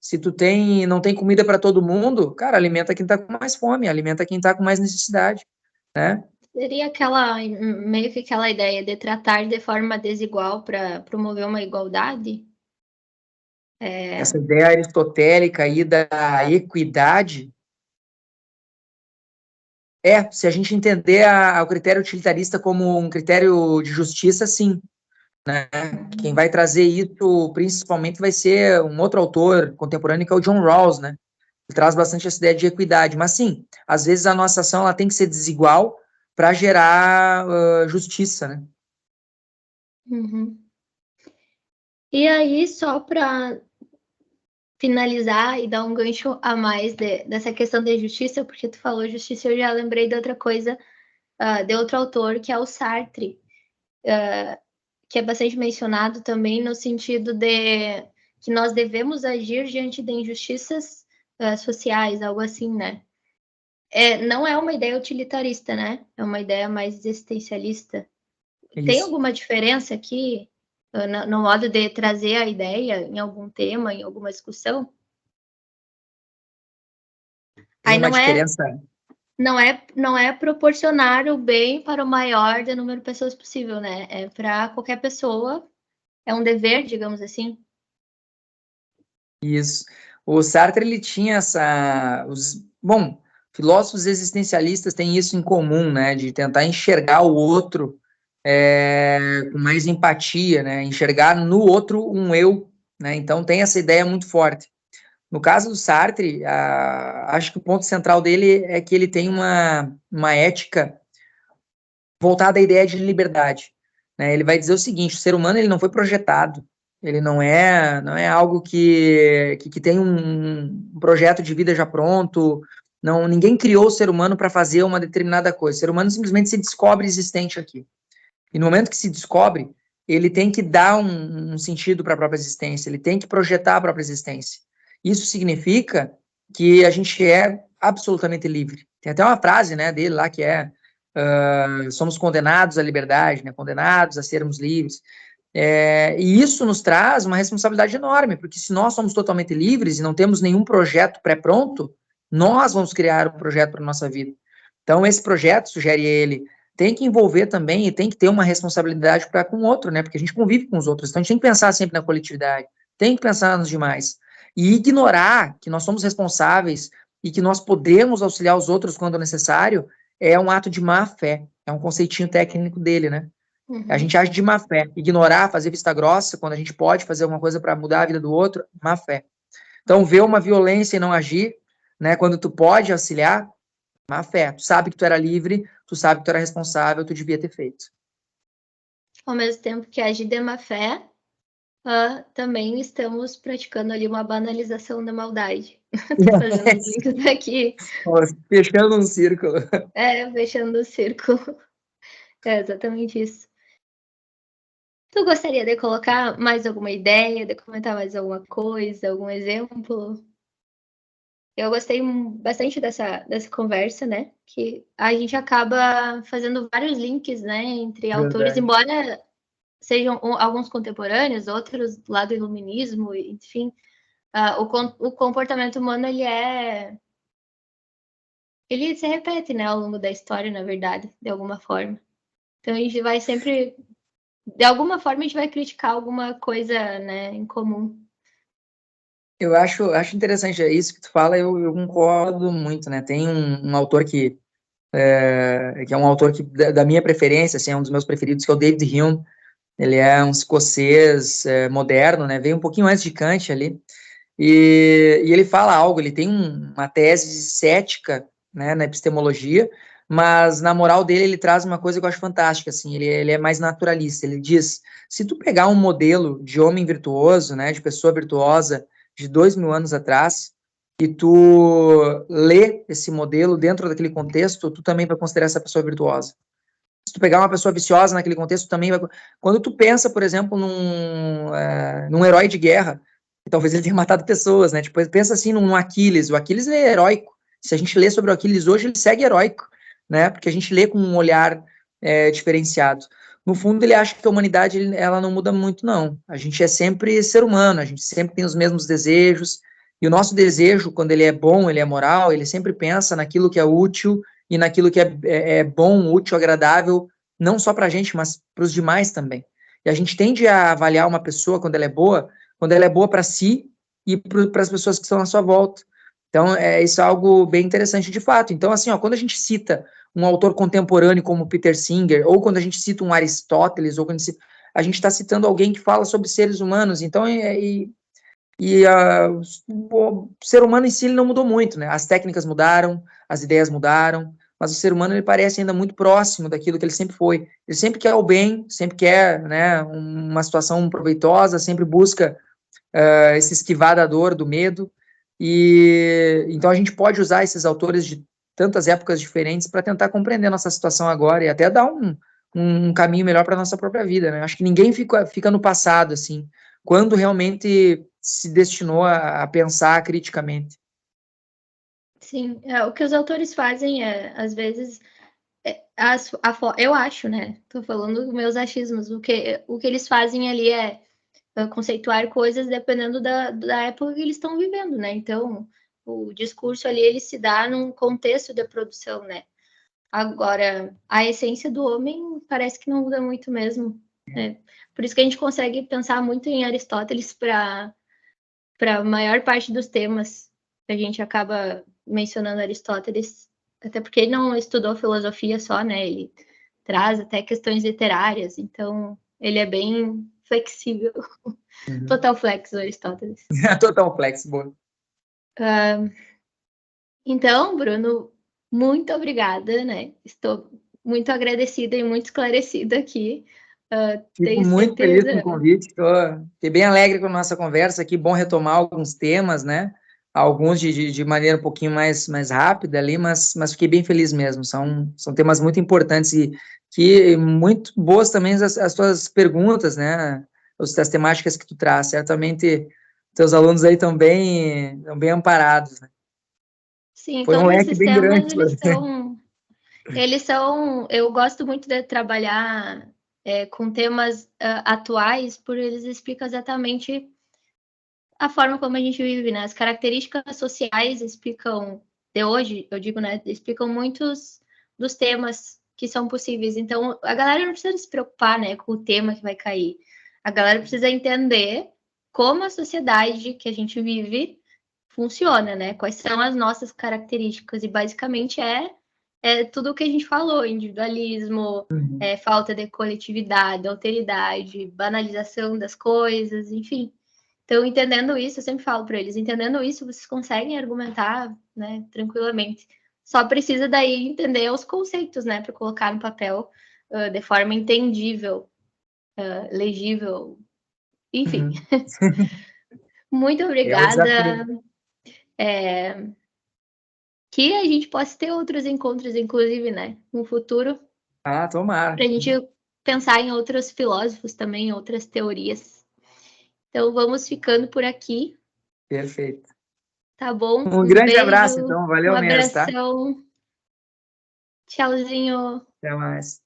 S2: se tu não tem comida para todo mundo, cara, alimenta quem está com mais fome, alimenta quem está com mais necessidade, né?
S1: Seria meio que aquela ideia de tratar de forma desigual para promover uma igualdade?
S2: Essa ideia aristotélica aí da equidade, se a gente entender o critério utilitarista como um critério de justiça, sim, né? Quem vai trazer isso principalmente vai ser um outro autor contemporâneo que é o John Rawls, né? Ele traz bastante essa ideia de equidade, mas sim, às vezes a nossa ação ela tem que ser desigual para gerar justiça, né?
S1: Uhum. E aí, só para finalizar e dar um gancho a mais dessa questão da justiça, porque tu falou justiça, eu já lembrei de outra coisa, de outro autor, que é o Sartre, que é bastante mencionado também no sentido que nós devemos agir diante de injustiças sociais, algo assim, né? Não é uma ideia utilitarista, né? É uma ideia mais existencialista. Tem alguma diferença aqui no modo de trazer a ideia em algum tema, em alguma discussão?
S2: Tem uma diferença.
S1: Não é proporcionar o bem para o maior de número de pessoas possível, né? É para qualquer pessoa, é um dever, digamos assim.
S2: Isso. O Sartre, ele tinha bom, filósofos existencialistas têm isso em comum, né, de tentar enxergar o outro com mais empatia, né, enxergar no outro um eu, né, então tem essa ideia muito forte. No caso do Sartre, acho que o ponto central dele é que ele tem uma ética voltada à ideia de liberdade, né, ele vai dizer o seguinte: o ser humano ele não foi projetado, ele não é algo que tem um projeto de vida já pronto. Não, ninguém criou o ser humano para fazer uma determinada coisa. O ser humano simplesmente se descobre existente aqui. E no momento que se descobre, ele tem que dar um sentido para a própria existência, ele tem que projetar a própria existência. Isso significa que a gente é absolutamente livre. Tem até uma frase, né, dele lá que somos condenados à liberdade, né, condenados a sermos livres. E isso nos traz uma responsabilidade enorme, porque se nós somos totalmente livres e não temos nenhum projeto pré-pronto, nós vamos criar um projeto para a nossa vida. Então, esse projeto, sugere ele, tem que envolver também e tem que ter uma responsabilidade para com o outro, né? Porque a gente convive com os outros, então a gente tem que pensar sempre na coletividade, tem que pensar nos demais. E ignorar que nós somos responsáveis e que nós podemos auxiliar os outros quando necessário é um ato de má fé. É um conceitinho técnico dele, né?
S1: Uhum.
S2: A gente age de má fé. Ignorar, fazer vista grossa, quando a gente pode fazer alguma coisa para mudar a vida do outro, má fé. Então, ver uma violência e não agir, né, quando tu pode auxiliar, má fé. Tu sabe que tu era livre, tu sabe que tu era responsável, tu devia ter feito.
S1: Ao mesmo tempo que agir de má fé, também estamos praticando ali uma banalização da maldade. Tô fazendo os links aqui.
S2: Fechando um círculo.
S1: Fechando o círculo. É exatamente isso. Tu gostaria de colocar mais alguma ideia, de comentar mais alguma coisa, algum exemplo? Eu gostei bastante dessa conversa, né? Que a gente acaba fazendo vários links, né, entre autores, embora sejam alguns contemporâneos, outros lá do iluminismo, enfim, o comportamento humano ele se repete, né, ao longo da história, na verdade, de alguma forma. Então a gente vai sempre, de alguma forma, a gente vai criticar alguma coisa, né, em comum.
S2: Eu acho interessante, é isso que tu fala, eu concordo muito, né? Tem um autor que é um autor que, da minha preferência, assim, é um dos meus preferidos, que é o David Hume. Ele é um escocês moderno, né? Veio um pouquinho antes de Kant ali. E ele fala algo, ele tem uma tese cética, né, na epistemologia, mas na moral dele ele traz uma coisa que eu acho fantástica, assim, ele é mais naturalista. Ele diz: se tu pegar um modelo de homem virtuoso, né, de pessoa virtuosa de 2000 anos atrás, e tu lê esse modelo dentro daquele contexto, tu também vai considerar essa pessoa virtuosa. Se tu pegar uma pessoa viciosa naquele contexto, também vai... Quando tu pensa, por exemplo, num herói de guerra, talvez ele tenha matado pessoas, né? Tipo, pensa assim num Aquiles. O Aquiles é heróico. Se a gente lê sobre o Aquiles hoje, ele segue heróico, né? Porque a gente lê com um olhar diferenciado. No fundo, ele acha que a humanidade ela não muda muito, não. A gente é sempre ser humano, a gente sempre tem os mesmos desejos. E o nosso desejo, quando ele é bom, ele é moral, ele sempre pensa naquilo que é útil e naquilo que é bom, útil, agradável, não só para a gente, mas para os demais também. E a gente tende a avaliar uma pessoa quando ela é boa para si e para as pessoas que estão à sua volta. Então, isso é algo bem interessante de fato. Então, assim, ó, quando a gente cita um autor contemporâneo como Peter Singer, ou quando a gente cita um Aristóteles, ou quando a gente está citando alguém que fala sobre seres humanos. Então, o ser humano em si ele não mudou muito, né? As técnicas mudaram, as ideias mudaram, mas o ser humano ele parece ainda muito próximo daquilo que ele sempre foi. Ele sempre quer o bem, sempre quer, né, uma situação proveitosa, sempre busca se esquivar da dor, do medo. E então a gente pode usar esses autores de tantas épocas diferentes para tentar compreender nossa situação agora e até dar um caminho melhor para nossa própria vida, né? Acho que ninguém fica no passado, assim. Quando realmente se destinou a pensar criticamente.
S1: Sim, o que os autores fazem às vezes, eu acho, né? Tô falando dos meus achismos. O que eles fazem ali é conceituar coisas dependendo da época que eles estão vivendo, né? Então, o discurso ali, ele se dá num contexto de produção, né? Agora, a essência do homem parece que não muda muito mesmo, né? Por isso que a gente consegue pensar muito em Aristóteles para a maior parte dos temas que a gente acaba mencionando Aristóteles, até porque ele não estudou filosofia só, né? Ele traz até questões literárias, então ele é bem flexível.
S2: Uhum.
S1: Total flex, Aristóteles.
S2: Total flexible.
S1: Então, Bruno, muito obrigada, né? Estou muito agradecida e muito esclarecida aqui.
S2: Fico
S1: Tenho
S2: muito feliz com o
S1: certeza.
S2: convite, fiquei bem alegre com a nossa conversa aqui, bom retomar alguns temas, né? Alguns de maneira um pouquinho mais rápida ali, mas fiquei bem feliz mesmo. São temas muito importantes e que muito boas também as tuas perguntas, né? As temáticas que tu traz. Certamente teus alunos aí estão bem amparados, né?
S1: Sim,
S2: Foi um
S1: todos
S2: leque
S1: esses
S2: bem
S1: temas,
S2: grande.
S1: eu gosto muito de trabalhar com temas atuais, por eles explicam exatamente a forma como a gente vive, né? As características sociais explicam, de hoje, eu digo, né? Explicam muitos dos temas que são possíveis. Então, a galera não precisa se preocupar, né, com o tema que vai cair. A galera precisa entender como a sociedade que a gente vive funciona, né? Quais são as nossas características. E basicamente é tudo o que a gente falou: individualismo,
S2: Uhum.
S1: falta de coletividade, alteridade, banalização das coisas, enfim. Então, entendendo isso, eu sempre falo para eles, entendendo isso, vocês conseguem argumentar, né, tranquilamente. Só precisa daí entender os conceitos, né, para colocar no papel de forma entendível, legível, enfim.
S2: Uhum.
S1: Muito
S2: É o
S1: obrigada.
S2: desafio.
S1: Que a gente possa ter outros encontros, inclusive, né, no futuro,
S2: Ah, tomara.
S1: para a gente pensar em outros filósofos também, outras teorias. Então, vamos ficando por aqui,
S2: Perfeito.
S1: tá bom?
S2: Um
S1: Um
S2: grande abraço,
S1: beijo,
S2: então.
S1: um
S2: Valeu mesmo, tá?
S1: abração. Tchauzinho.
S2: Até mais.